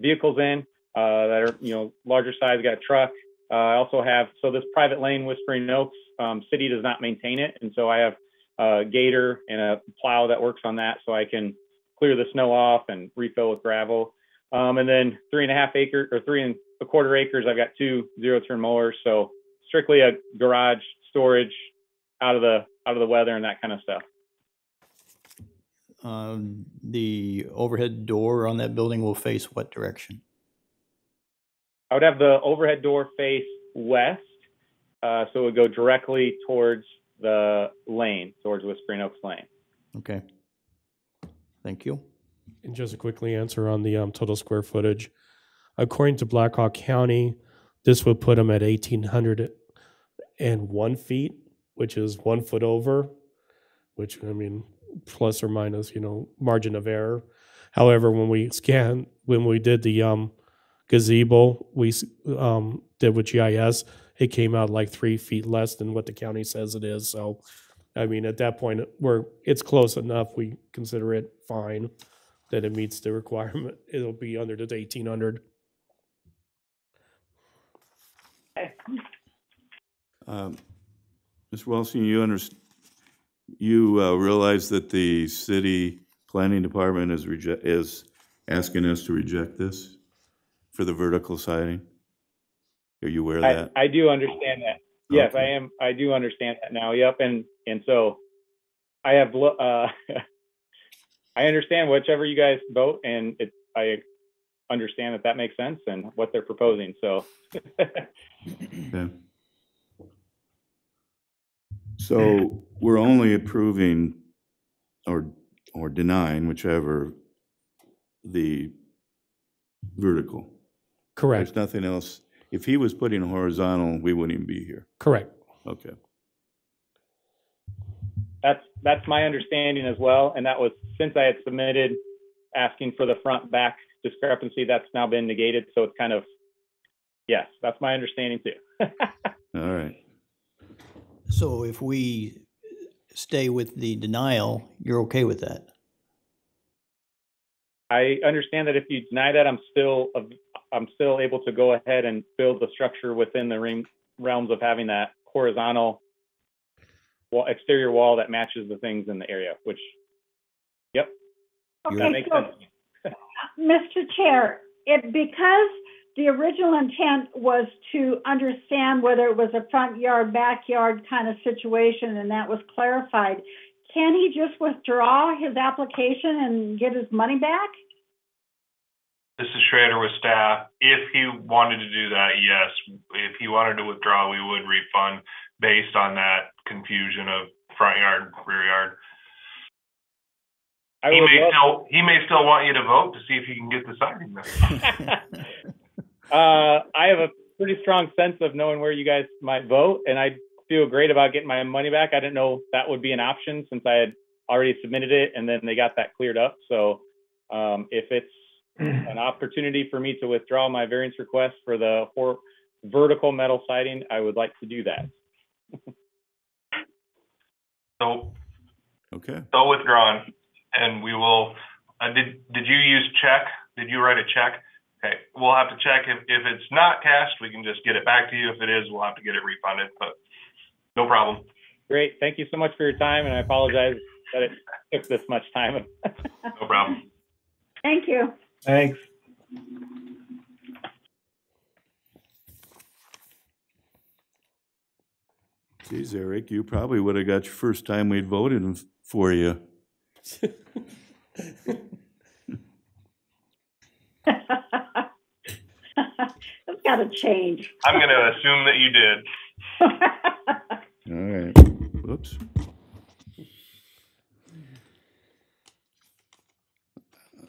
vehicles in that are larger size. Got a truck. I also have this private lane, Whispering Oaks. City does not maintain it, and so I have a gator and a plow that works on that, so I can clear the snow off and refill with gravel. And then 3.5 acres or 3 1/4 acres, I've got 2 zero-turn mowers. So strictly a garage storage out of the weather and that kind of stuff. The overhead door on that building will face what direction? I would have the overhead door face west, so it would go directly towards the lane, towards Whispering Oaks Lane. Okay. Thank you. And just to quickly answer on the total square footage, according to Blackhawk County, this would put them at 1,801 feet, which is 1 foot over, which, I mean, plus or minus, margin of error. However, when we did the gazebo we did with GIS, it came out like 3 feet less than what the county says it is. So, I mean, at that point, it's close enough. We consider it fine that it meets the requirement. It'll be under the 1,800. Ms. Walston, you realize that the city planning department is asking us to reject this for the vertical siding? Are you aware of that? I do understand that. Yes, Okay. I am. I do understand that now. Yep. And so I have, I understand whichever you guys vote, and I understand that makes sense and what they're proposing. So. Okay. So we're only approving or denying, whichever, the vertical. Correct. There's nothing else. If he was putting a horizontal, we wouldn't even be here. Correct. Okay. That's my understanding as well. And that was since I had submitted asking for the front back discrepancy, that's now been negated. So it's kind of, yes, that's my understanding too. All right. So if we stay with the denial, you're okay with that? I understand that if you deny that, I'm still able to go ahead and build the structure within the realms of having that horizontal exterior wall that matches the things in the area, which, yep, Okay, that makes so, sense. Mr. Chair, because the original intent was to understand whether it was a front yard, backyard kind of situation, and that was clarified, can he just withdraw his application and get his money back? This is Schrader with staff. If he wanted to do that, yes. If he wanted to withdraw, we would refund based on that confusion of front yard, rear yard. He may still want you to vote to see if he can get the siding done. I have a pretty strong sense of knowing where you guys might vote, and I feel great about getting my money back. I didn't know that would be an option since I had already submitted it, and then they got that cleared up. So if it's an opportunity for me to withdraw my variance request for the vertical metal siding, I would like to do that. So, Okay. so withdrawn, and we will. Did you use check? Did you write a check? Okay, we'll have to check if it's not cashed. We can just get it back to you. If it is, we'll have to get it refunded. But no problem. Great. Thank you so much for your time, and I apologize that it took this much time. No problem. Thank you. Thanks. Geez, Eric, you probably would have got your first time we'd voted for you. It's got to change. I'm going to assume that you did. All right. Whoops.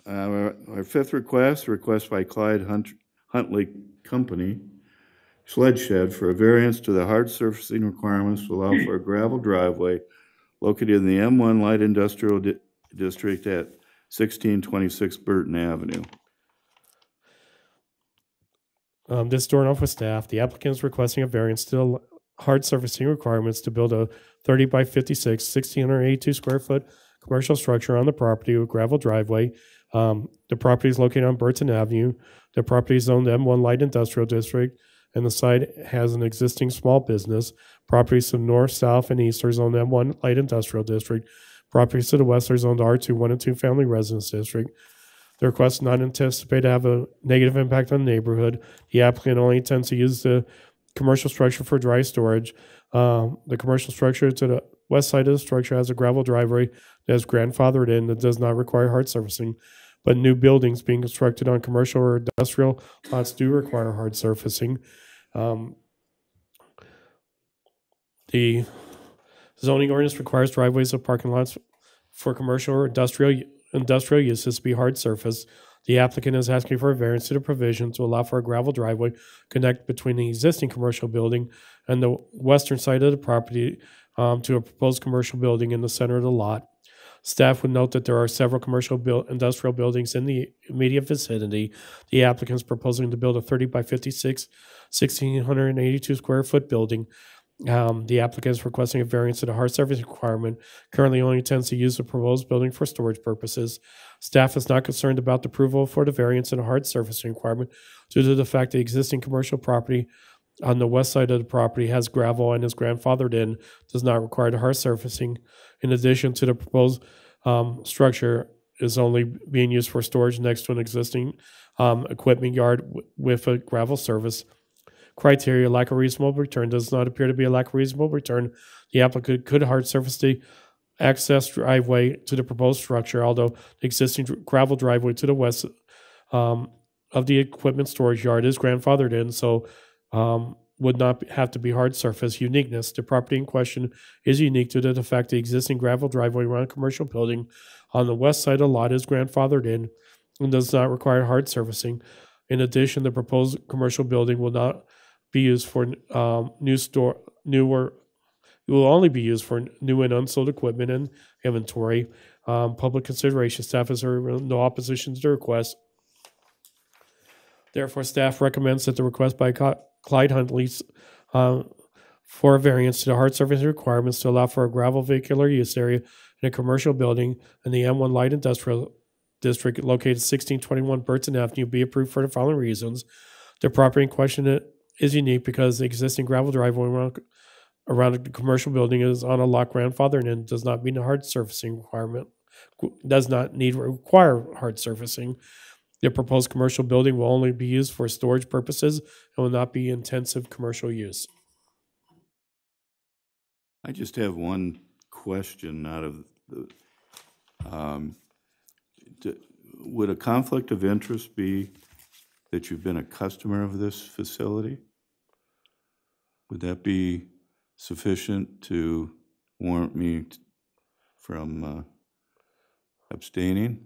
Our fifth request by Clyde Huntley Company, sled shed for a variance to the hard surfacing requirements to allow for a gravel driveway located in the M1 Light Industrial District at 1626 Burton Avenue. This door off with staff. The applicant is requesting a variance to the hard surfacing requirements to build a 30 by 56, 1,682 square foot commercial structure on the property with gravel driveway. The property is located on Burton Avenue. The property is zoned M1 Light Industrial District, and the site has an existing small business. Properties to the north, south, and east are zoned M1 Light Industrial District. Properties to the west are zoned R2 1 and 2 Family Residence District. The request is not anticipated to have a negative impact on the neighborhood. The applicant only intends to use the commercial structure for dry storage. The commercial structure to the west side of the structure has a gravel driveway that is grandfathered in that does not require hard surfacing, but new buildings being constructed on commercial or industrial lots do require hard surfacing. The zoning ordinance requires driveways of parking lots for commercial or industrial uses to be hard surface. The applicant is asking for a variance to the provision to allow for a gravel driveway connect between the existing commercial building and the western side of the property to a proposed commercial building in the center of the lot. Staff would note that there are several commercial industrial buildings in the immediate vicinity. The applicant is proposing to build a 30 by 56, 1,682 square foot building. The applicant is requesting a variance to the hard surface requirement. Currently only intends to use the proposed building for storage purposes. Staff is not concerned about the approval for the variance and the hard surface requirement due to the fact that existing commercial property on the west side of the property has gravel and is grandfathered in, does not require the hard surfacing. In addition to the proposed structure is only being used for storage next to an existing equipment yard with a gravel surface. Criteria: lack of reasonable return. Does not appear to be a lack of reasonable return. The applicant could hard surface the access driveway to the proposed structure, although the existing gravel driveway to the west of the equipment storage yard is grandfathered in, so would not have to be hard surface. Uniqueness: the property in question is unique due to the fact the existing gravel driveway around a commercial building on the west side of the lot is grandfathered in and does not require hard surfacing. In addition, the proposed commercial building will not be used for it will only be used for new and unsold equipment and inventory. Public consideration: staff has heard no opposition to the request. Therefore, staff recommends that the request by Clyde Huntley for a variance to the hard surface requirements to allow for a gravel vehicular use area in a commercial building in the M1 Light Industrial District located 1621 Burton Avenue be approved for the following reasons. The property in question is unique because the existing gravel driveway around the commercial building is on a lot grandfathered and does not meet a hard surfacing requirement, does not require hard surfacing. The proposed commercial building will only be used for storage purposes and will not be intensive commercial use. I just have one question out of the, would a conflict of interest be that you've been a customer of this facility? Would that be sufficient to warrant me from abstaining?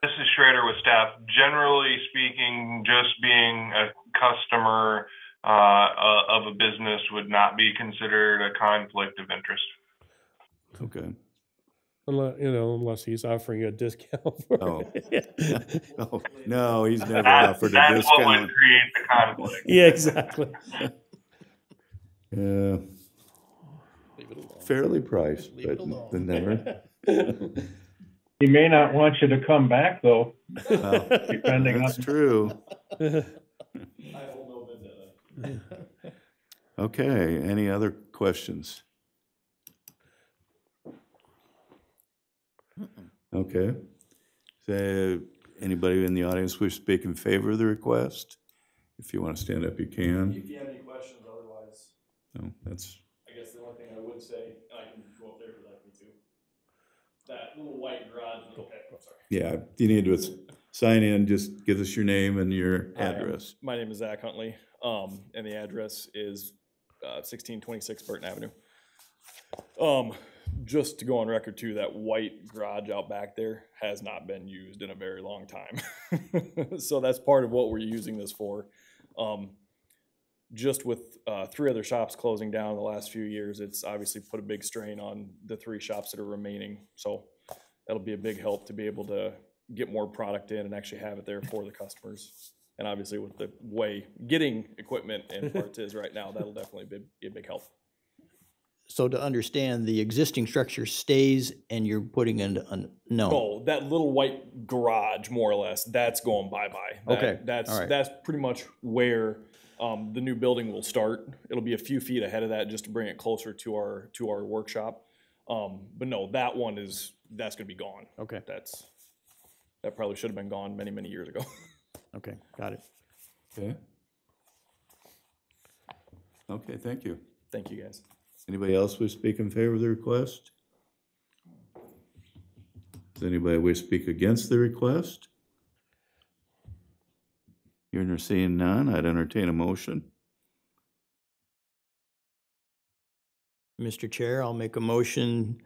This is Schrader with staff. Generally speaking, just being a customer of a business would not be considered a conflict of interest. Okay. Unless he's offering a discount. For it. Oh, no, he's never offered a discount. That's what would create the conflict. Yeah, exactly. Yeah. Fairly priced, but never. He may not want you to come back, though, Well, depending that's on. true. Okay, any other questions? Okay. So anybody in the audience wish to speak in favor of the request? If you want to stand up, you can. If you have any questions, otherwise, No, that's, I guess the only thing I would say, and I can go up there if you'd like me to, that little white garage, okay, I'm sorry. yeah, you need to sign in, just give us your name and your address. My name is Zach Huntley, and the address is 1626 Burton Avenue. Just to go on record too, that white garage out back there has not been used in a very long time. So that's part of what we're using this for. Just with 3 other shops closing down in the last few years, it's obviously put a big strain on the 3 shops that are remaining. So that'll be a big help to be able to get more product in and actually have it there for the customers. And obviously with the way getting equipment and parts is right now, that'll definitely be a big help. So to understand, the existing structure stays and you're putting in no. Oh, that little white garage, more or less, that's going bye-bye. Okay, That's all right. That's pretty much where the new building will start. It'll be a few feet ahead of that just to bring it closer to our workshop. But no, that's going to be gone. Okay. That probably should have been gone many, many years ago. Okay, got it. Okay. Okay, thank you. Thank you, guys. Anybody else wish to speak in favor of the request? Does anybody wish to speak against the request? Hearing or seeing none, I'd entertain a motion. Mr. Chair, I'll make a motion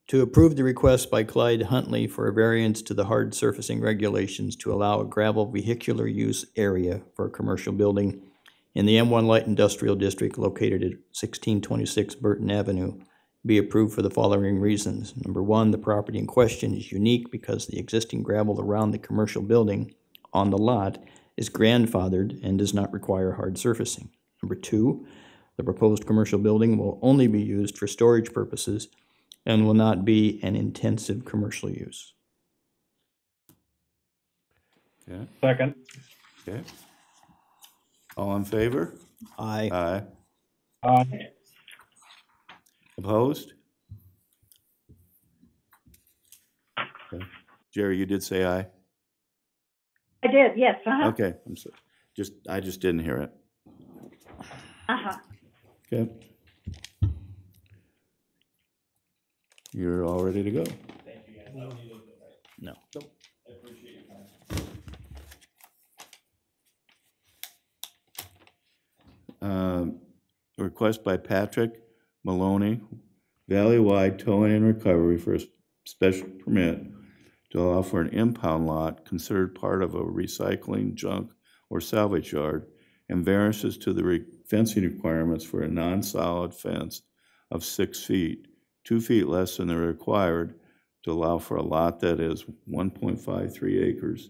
to approve the request by Clyde Huntley for a variance to the hard surfacing regulations to allow a gravel vehicular use area for a commercial building in the M1 Light Industrial District located at 1626 Burton Avenue be approved for the following reasons. Number one, the property in question is unique because the existing gravel around the commercial building on the lot is grandfathered and does not require hard surfacing. Number two, the proposed commercial building will only be used for storage purposes and will not be an intensive commercial use. Okay, Second. okay. All in favor? Aye. Aye. Aye. Opposed? Okay. Jerry, you did say aye? I did, yes, Okay, I'm sorry. I just didn't hear it. Okay. You're all ready to go. No. Request by Patrick Maloney, Valley-wide towing and recovery for a special permit to allow for an impound lot considered part of a recycling, junk, or salvage yard, and variances to the fencing requirements for a non-solid fence of 6 feet, 2 feet less than the required to allow for a lot that is 1.53 acres,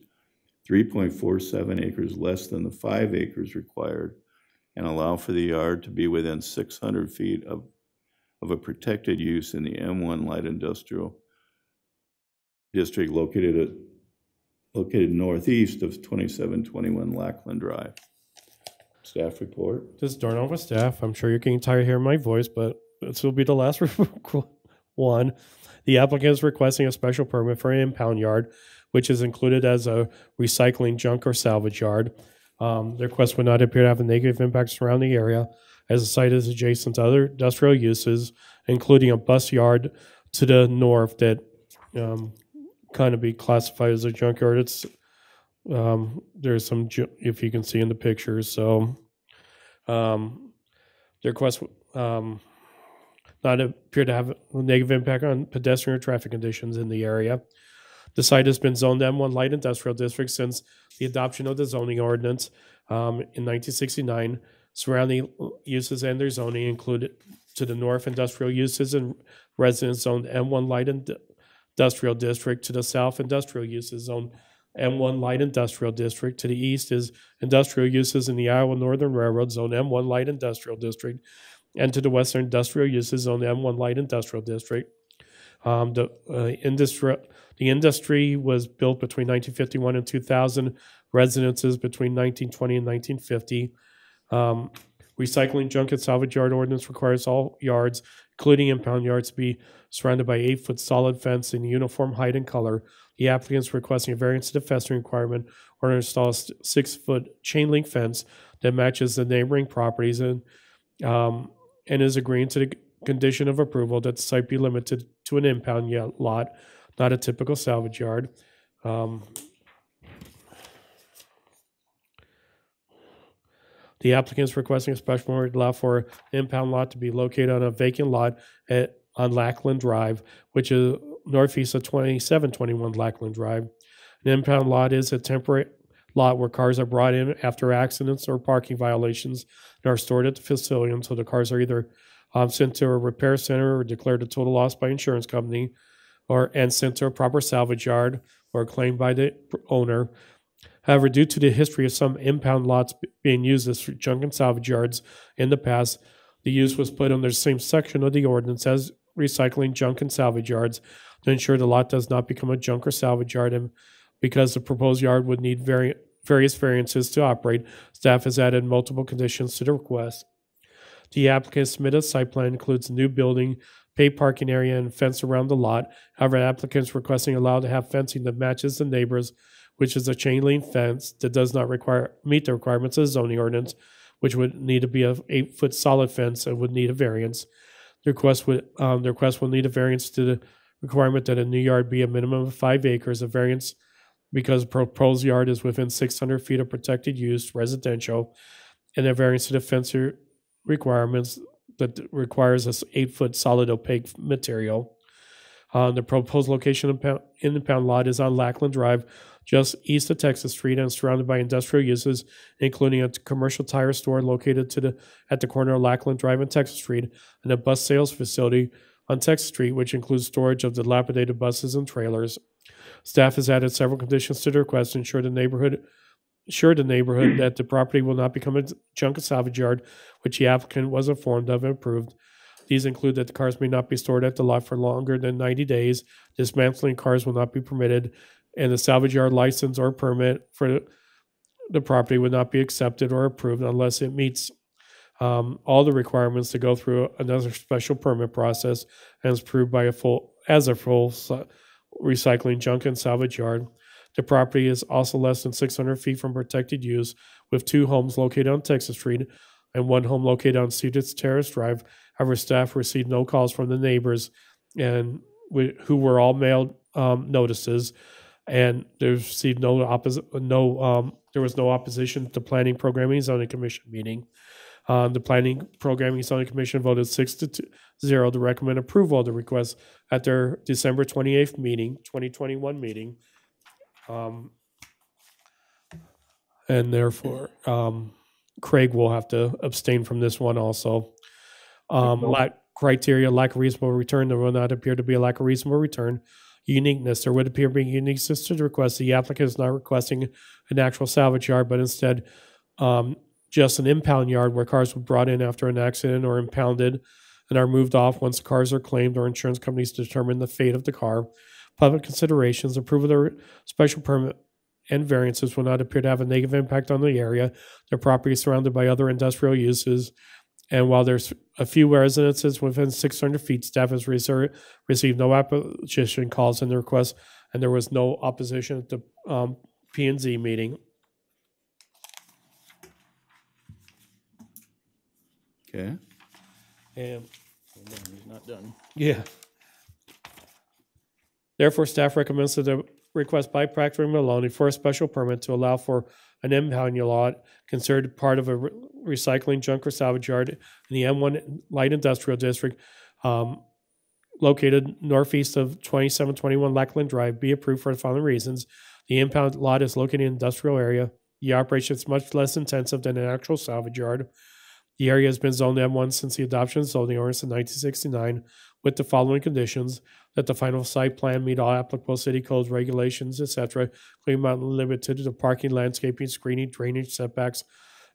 3.47 acres less than the 5 acres required, and allow for the yard to be within 600 feet of a protected use in the M1 Light Industrial District located northeast of 2721 Lackland Drive. Staff report. This is Darnell with staff. I'm sure you're getting tired of hearing my voice, but this will be the last one. The applicant is requesting a special permit for an impound yard, which is included as a recycling, junk, or salvage yard. The request would not appear to have a negative impact surrounding the area, as the site is adjacent to other industrial uses, including a bus yard to the north that kind of be classified as a junkyard. It's there's some, if you can see in the pictures. So the request not appear to have a negative impact on pedestrian or traffic conditions in the area. The site has been zoned M1 Light Industrial District since the adoption of the zoning ordinance in 1969. Surrounding uses and their zoning included to the north industrial uses and residence zoned M1 Light Industrial District. To the south, industrial uses zoned M1 Light Industrial District. To the east is industrial uses in the Iowa Northern Railroad zone M1 Light Industrial District. And to the western, industrial uses on the M1 Light Industrial District. The industry was built between 1951 and 2000, residences between 1920 and 1950. Recycling, junk, and salvage yard ordinance requires all yards, including impound yards, to be surrounded by 8-foot solid fence in uniform height and color. The applicant is requesting a variance to the fencing requirement or to install a 6-foot chain link fence that matches the neighboring properties and is agreeing to the condition of approval that the site be limited to an impound lot, not a typical salvage yard. The applicant is requesting a special permit to allow for an impound lot to be located on a vacant lot on Lackland Drive, which is northeast of 2721 Lackland Drive. An impound lot is a temporary lot where cars are brought in after accidents or parking violations and are stored at the facility until the cars are either sent to a repair center or declared a total loss by insurance company, and sent to a proper salvage yard or claimed by the owner. However, due to the history of some impound lots being used as junk and salvage yards in the past, the use was put under the same section of the ordinance as recycling, junk, and salvage yards to ensure the lot does not become a junk or salvage yard. And because the proposed yard would need various variances to operate, staff has added multiple conditions to the request. The applicant submitted a site plan includes a new building, paved parking area, and fence around the lot. However, the applicant is requesting allowed to have fencing that matches the neighbors, which is a chain link fence that does not meet the requirements of the zoning ordinance, which would need to be a 8-foot solid fence and would need a variance. The request will need a variance to the requirement that a new yard be a minimum of 5 acres. A variance because the proposed yard is within 600 feet of protected use, residential, and a variance to the fence requirements that requires this 8-foot solid opaque material. The proposed location in the impound lot is on Lackland Drive, just east of Texas Street, and surrounded by industrial uses, including a commercial tire store located at the corner of Lackland Drive and Texas Street, and a bus sales facility on Texas Street, which includes storage of dilapidated buses and trailers. Staff has added several conditions to the request to ensure the neighborhood that the property will not become a junk and salvage yard, which the applicant was informed of and approved. These include that the cars may not be stored at the lot for longer than 90 days, dismantling cars will not be permitted, and the salvage yard license or permit for the property would not be accepted or approved unless it meets all the requirements to go through another special permit process and is approved by a full recycling junk and salvage yard. The property is also less than 600 feet from protected use, with 2 homes located on Texas Street and 1 home located on Cedar Terrace Drive. However, staff received no calls from the neighbors, and who were all mailed notices, and they received there was no opposition to Planning, Programming, and Zoning Commission meeting. The Planning, Programming, and Zoning Commission voted 6-0 to recommend approval of the request at their December 28th meeting, 2021 meeting. And therefore, Craig will have to abstain from this one also. Lack of reasonable return, there will not appear to be a lack of reasonable return. Uniqueness, there would appear to be uniqueness to the request. The applicant is not requesting an actual salvage yard, but instead just an impound yard where cars were brought in after an accident or impounded and are moved off once the cars are claimed or insurance companies determine the fate of the car. Public considerations, approval of the special permit and variances will not appear to have a negative impact on the area. The property is surrounded by other industrial uses, and while there's a few residences within 600 feet, staff has received no opposition calls in the request, and there was no opposition at the P&Z meeting. Okay. And He's not done. yeah. Therefore, staff recommends that the request by Proctor and Maloney for a special permit to allow for an impound lot considered part of a recycling junk or salvage yard in the M1 Light Industrial District located northeast of 2721 Lackland Drive be approved for the following reasons. The impound lot is located in an industrial area. The operation is much less intensive than an actual salvage yard. The area has been zoned M1 since the adoption of zoning ordinance in 1969 with the following conditions: that the final site plan meet all applicable city codes, regulations, etc., including not limited to the parking, landscaping, screening, drainage, setbacks,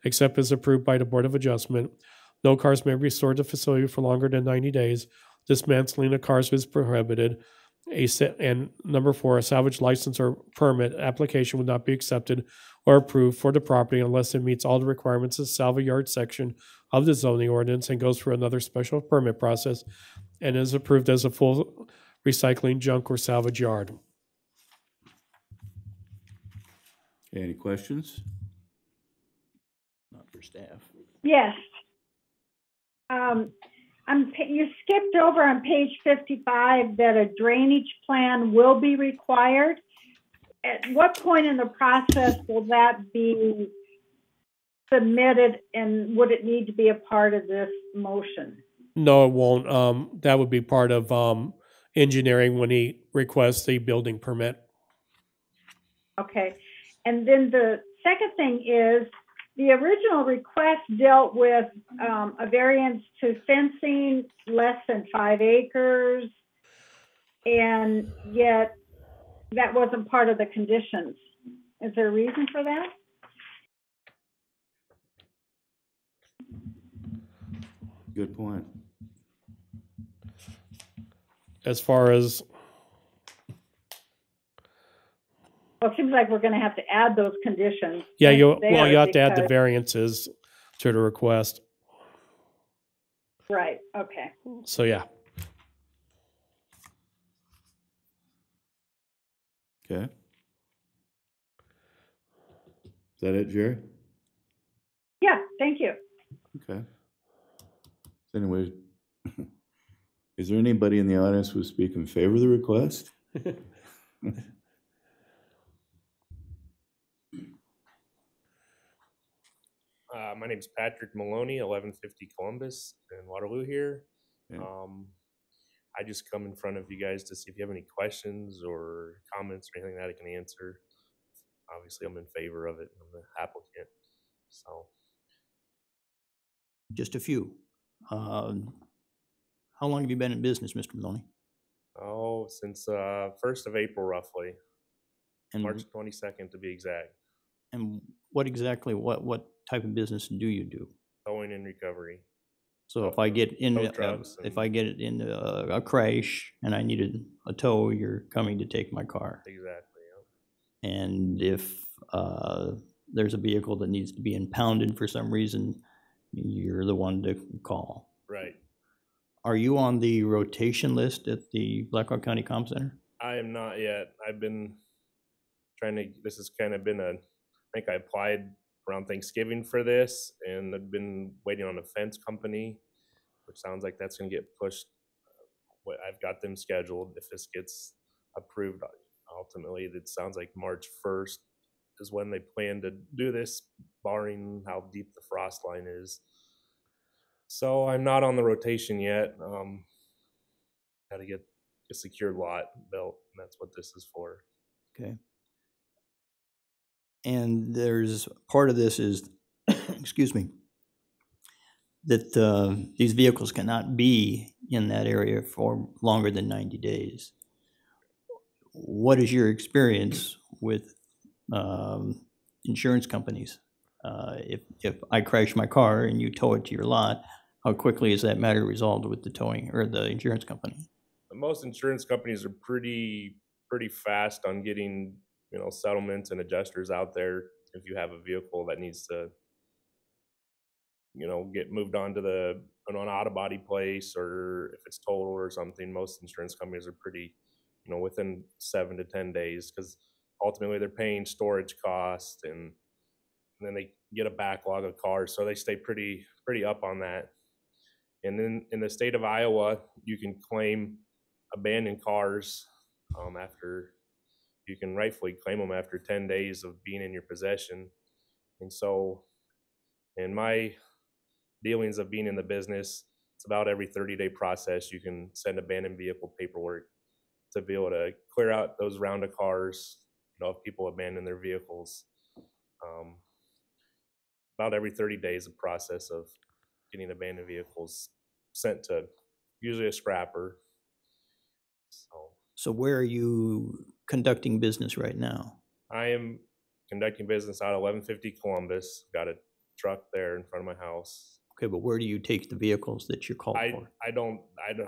except as approved by the Board of Adjustment. No cars may be stored at the facility for longer than 90 days. Dismantling of cars is prohibited. And number 4, a salvage license or permit application would not be accepted or approved for the property unless it meets all the requirements of the salvage yard section of the zoning ordinance and goes through another special permit process and is approved as a full recycling junk or salvage yard. Any questions? Not for staff. Yes. You skipped over on page 55 that a drainage plan will be required. At what point in the process will that be submitted, and would it need to be a part of this motion? No, it won't. That would be part of engineering when he requests a building permit. Okay. And then the second thing is, the original request dealt with a variance to fencing less than 5 acres, and yet that wasn't part of the conditions. Is there a reason for that? Good point. As far as Well, it seems like we're going to have to add those conditions. yeah, you have to add the because- variances to the request. Right, okay. So yeah. Okay. Is that it, Jerry? Yeah, thank you. Okay. Anyway, is there anybody in the audience who would speak in favor of the request? My name's Patrick Maloney, 1150 Columbus in Waterloo here. Yeah. I just come in front of you guys to see if you have any questions or comments or anything that I can answer. Obviously, I'm in favor of it. I'm the applicant, so. Just a few. How How long have you been in business, Mr. Maloney? Oh, since 1st of April, roughly. And March 22nd to be exact. And what exactly, what type of business do you do? Towing and recovery. So if I get in, Tow trucks if and- I get it in a crash and I needed a tow, you're coming to take my car. Exactly. Yeah. And if there's a vehicle that needs to be impounded for some reason, you're the one to call. Right. Are you on the rotation list at the Blackhawk County Comm Center? I am not yet. I've been trying to, this has kind of been I think I applied around Thanksgiving for this, and I've been waiting on a fence company, which sounds like that's going to get pushed. I've got them scheduled. If this gets approved, ultimately, it sounds like March 1st is when they plan to do this, barring how deep the frost line is. So I'm not on the rotation yet. Got to get a secured lot built, and that's what this is for. Okay. And there's, part of this is, excuse me, that these vehicles cannot be in that area for longer than 90 days. What is your experience with insurance companies? If I crash my car and you tow it to your lot, how quickly is that matter resolved with the towing or the insurance company? Most insurance companies are pretty fast on getting, settlements and adjusters out there. If you have a vehicle that needs to, get moved on to an auto body place, or if it's total or something, most insurance companies are pretty, within 7 to 10 days, because ultimately they're paying storage costs, and then they get a backlog of cars, so they stay pretty up on that. And then in the state of Iowa, you can claim abandoned cars after, you can rightfully claim them after 10 days of being in your possession. And so in my dealings of being in the business, it's about every 30-day process you can send abandoned vehicle paperwork to be able to clear out those round of cars, if people abandon their vehicles. About every 30 days, a process of getting abandoned vehicles sent to usually a scrapper. So where are you conducting business right now? I am conducting business out of 1150 Columbus. Got a truck there in front of my house. Okay, but where do you take the vehicles that you're called for? I don't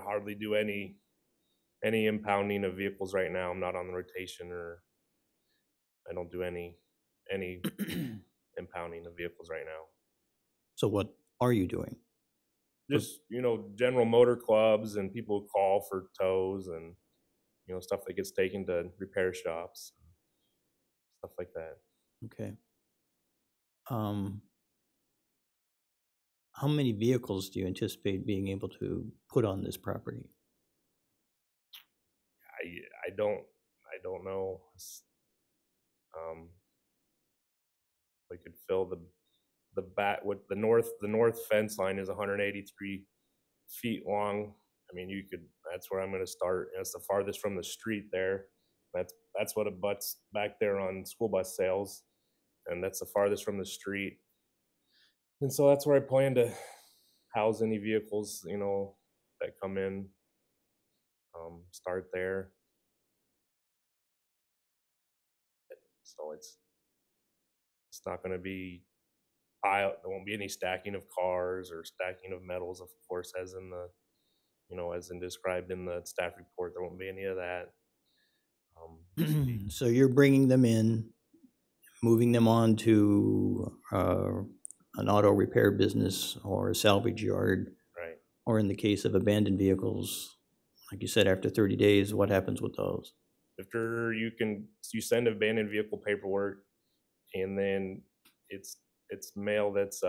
hardly do any impounding of vehicles right now. I'm not on the rotation, or I don't do any impounding of vehicles right now. So what are you doing? Just, general motor clubs, and people call for tows and, stuff that gets taken to repair shops, stuff like that. Okay. How many vehicles do you anticipate being able to put on this property? I don't know. We could fill the back with the north fence line is 183 feet long. I mean, that's where I'm going to start. That's the farthest from the street there. That's what abuts back there on school bus sales, and that's the farthest from the street. And so that's where I plan to house any vehicles, that come in. Start there. So it's not going to be there won't be any stacking of cars or stacking of metals, of course, as in the, as in described in the staff report. There won't be any of that. So you're bringing them in, moving them on to an auto repair business or a salvage yard. Right. Or in the case of abandoned vehicles, like you said, after 30 days, what happens with those? After you send abandoned vehicle paperwork, and then it's mail that's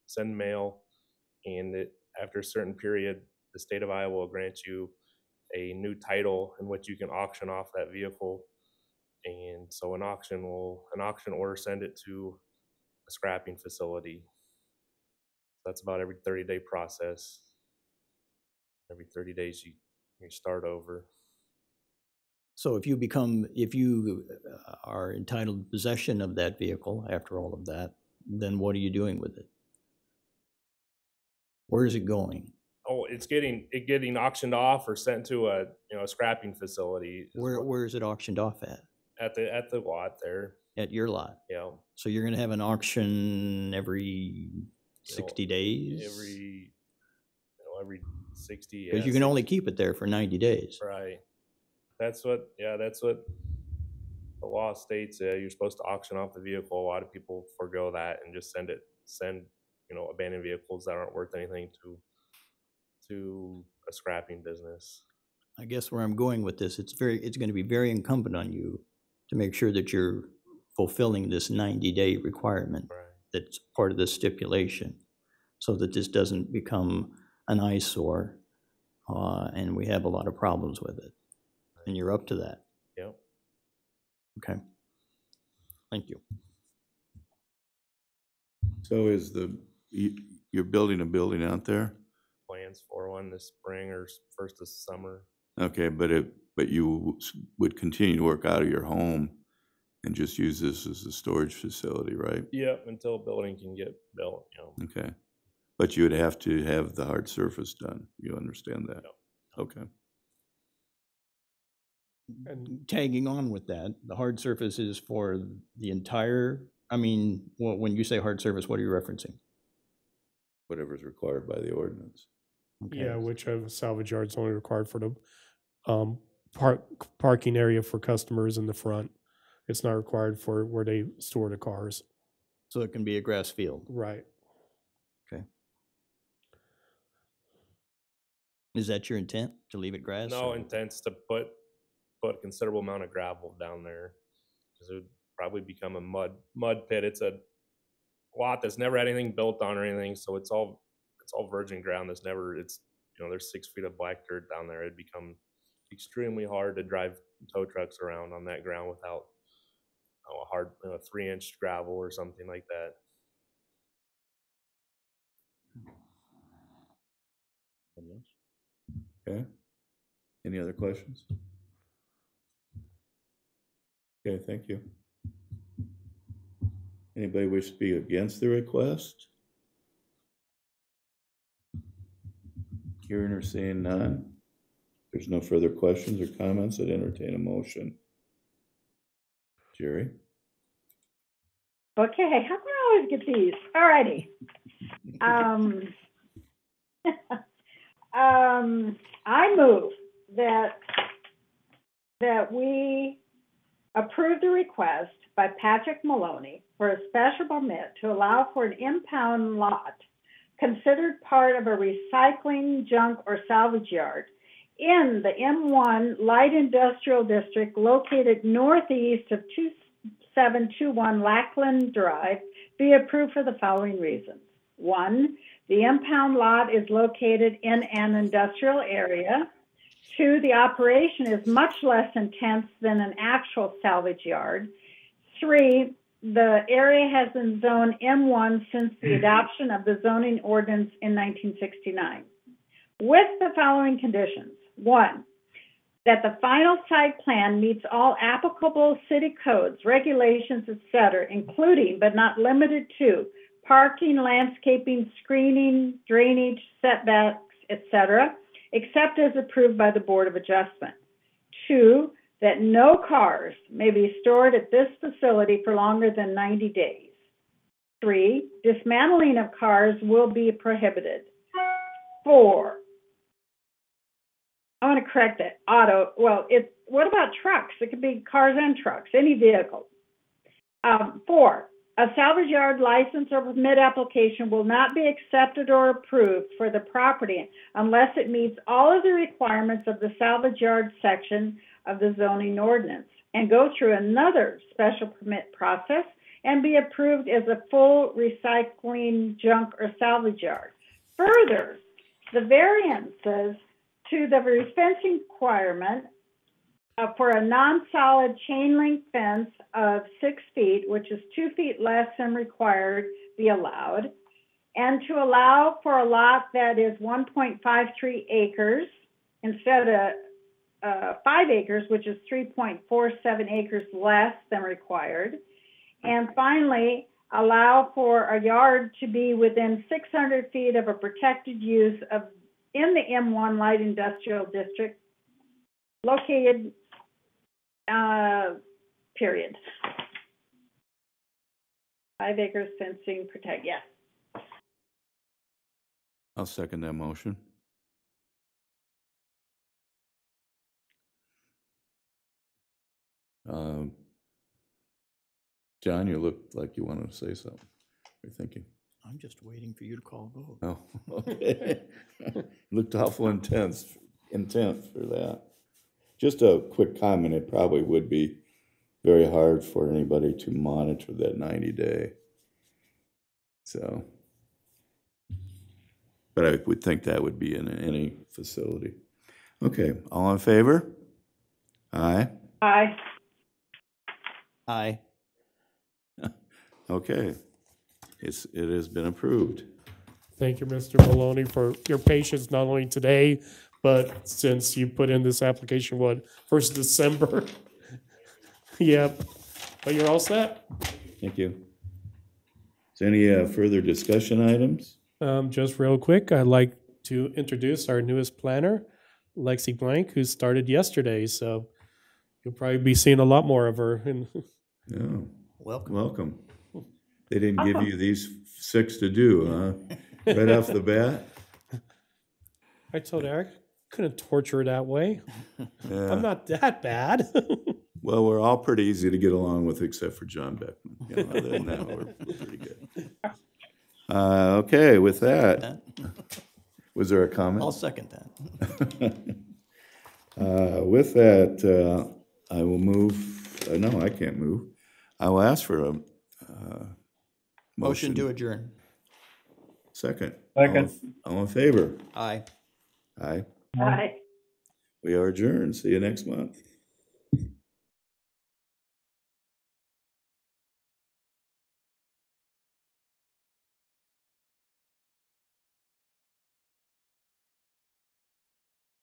send mail, and after a certain period, the state of Iowa will grant you a new title in which you can auction off that vehicle. And so an auction or send it to a scrapping facility. That's about every 30-day process. Every 30 days you start over. So if you are entitled to possession of that vehicle after all of that, then what are you doing with it? Where is it going? Oh, it's getting auctioned off or sent to a a scrapping facility. Where is it auctioned off at? At the lot there. At your lot? Yeah. So you're gonna have an auction every You 60 know, days? every 60. Because you can only keep it there for 90 days. Right. That's what the law states. You're supposed to auction off the vehicle. A lot of people forego that and just send abandoned vehicles that aren't worth anything to a scrapping business. I guess where I'm going with this, it's going to be very incumbent on you to make sure that you're fulfilling this 90-day requirement. Right. That's part of the stipulation, so that this doesn't become an eyesore and we have a lot of problems with it. And you're up to that. Yep. Okay. Thank you. So you're building a building out there? Plans for one this spring or first this summer. Okay, but you would continue to work out of your home and just use this as a storage facility, right? Yep, until a building can get built, Okay. But you would have to have the hard surface done. You understand that? Yep. Okay. And tagging on with that, the hard surface is for the entire, when you say hard surface, what are you referencing? Whatever's required by the ordinance. Okay. Yeah, which salvage yard's only required for the parking area for customers in the front. It's not required for where they store the cars. So it can be a grass field. Right. Okay. Is that your intent, to leave it grass? No, intent's to put a considerable amount of gravel down there because it would probably become a mud pit. It's a lot that's never had anything built on or anything, so it's all virgin ground. There's 6 feet of black dirt down there. It'd become extremely hard to drive tow trucks around on that ground without a hard 3-inch gravel or something like that. Okay. Any other questions? Okay, thank you. Anybody wish to speak against the request? Hearing or seeing none? There's no further questions or comments. I'd entertain a motion. Jerry? Okay, how can I always get these? All righty. I move that we approve the request by Patrick Maloney for a special permit to allow for an impound lot considered part of a recycling, junk, or salvage yard in the M1 Light Industrial District located northeast of 2721 Lackland Drive be approved for the following reasons. 1, the impound lot is located in an industrial area. 2, the operation is much less intense than an actual salvage yard. 3, the area has been zoned M1 since the adoption of the zoning ordinance in 1969. With the following conditions. 1, that the final site plan meets all applicable city codes, regulations, etc., including but not limited to parking, landscaping, screening, drainage, setbacks, etc., except as approved by the Board of Adjustment. 2, that no cars may be stored at this facility for longer than 90 days. 3, dismantling of cars will be prohibited. 4, I want to correct it, what about trucks? It could be cars and trucks, any vehicle. 4, a salvage yard license or permit application will not be accepted or approved for the property unless it meets all of the requirements of the salvage yard section of the zoning ordinance and go through another special permit process and be approved as a full recycling, junk, or salvage yard. Further, the variances to the fencing requirement for a non-solid chain link fence of 6 feet, which is 2 feet less than required, be allowed, and to allow for a lot that is 1.53 acres instead of 5 acres, which is 3.47 acres less than required. And finally, allow for a yard to be within 600 feet of a protected use of in the M1 Light Industrial District located, period. 5 acres fencing protect, yes. I'll second that motion. John, you looked like you wanted to say something. You're thinking. I'm just waiting for you to call a vote. Oh, okay. Looked awful intent for that. Just a quick comment, it probably would be very hard for anybody to monitor that 90-day. So, but I would think that would be in any facility. Okay, all in favor? Aye. Aye. Aye. Okay, it has been approved. Thank you, Mr. Maloney, for your patience, not only today, but since you put in this application, 1st December? Yep, but you're all set. Thank you. Is there any further discussion items? Just real quick, I'd like to introduce our newest planner, Lexi Blank, who started yesterday, so you'll probably be seeing a lot more of her. Yeah. Welcome. Welcome. They didn't give you these 6 to do, huh? Right off the bat? I told Eric, couldn't torture her that way. Yeah. I'm not that bad. Well, we're all pretty easy to get along with, except for John Beckman. You know, other than that, we're pretty good. Okay, with that, was there a comment? I'll second that. With that, I will move. No, I can't move. I will ask for a Motion to adjourn. Second. Second. All in favor? Aye. Aye. Aye. We are adjourned. See you next month.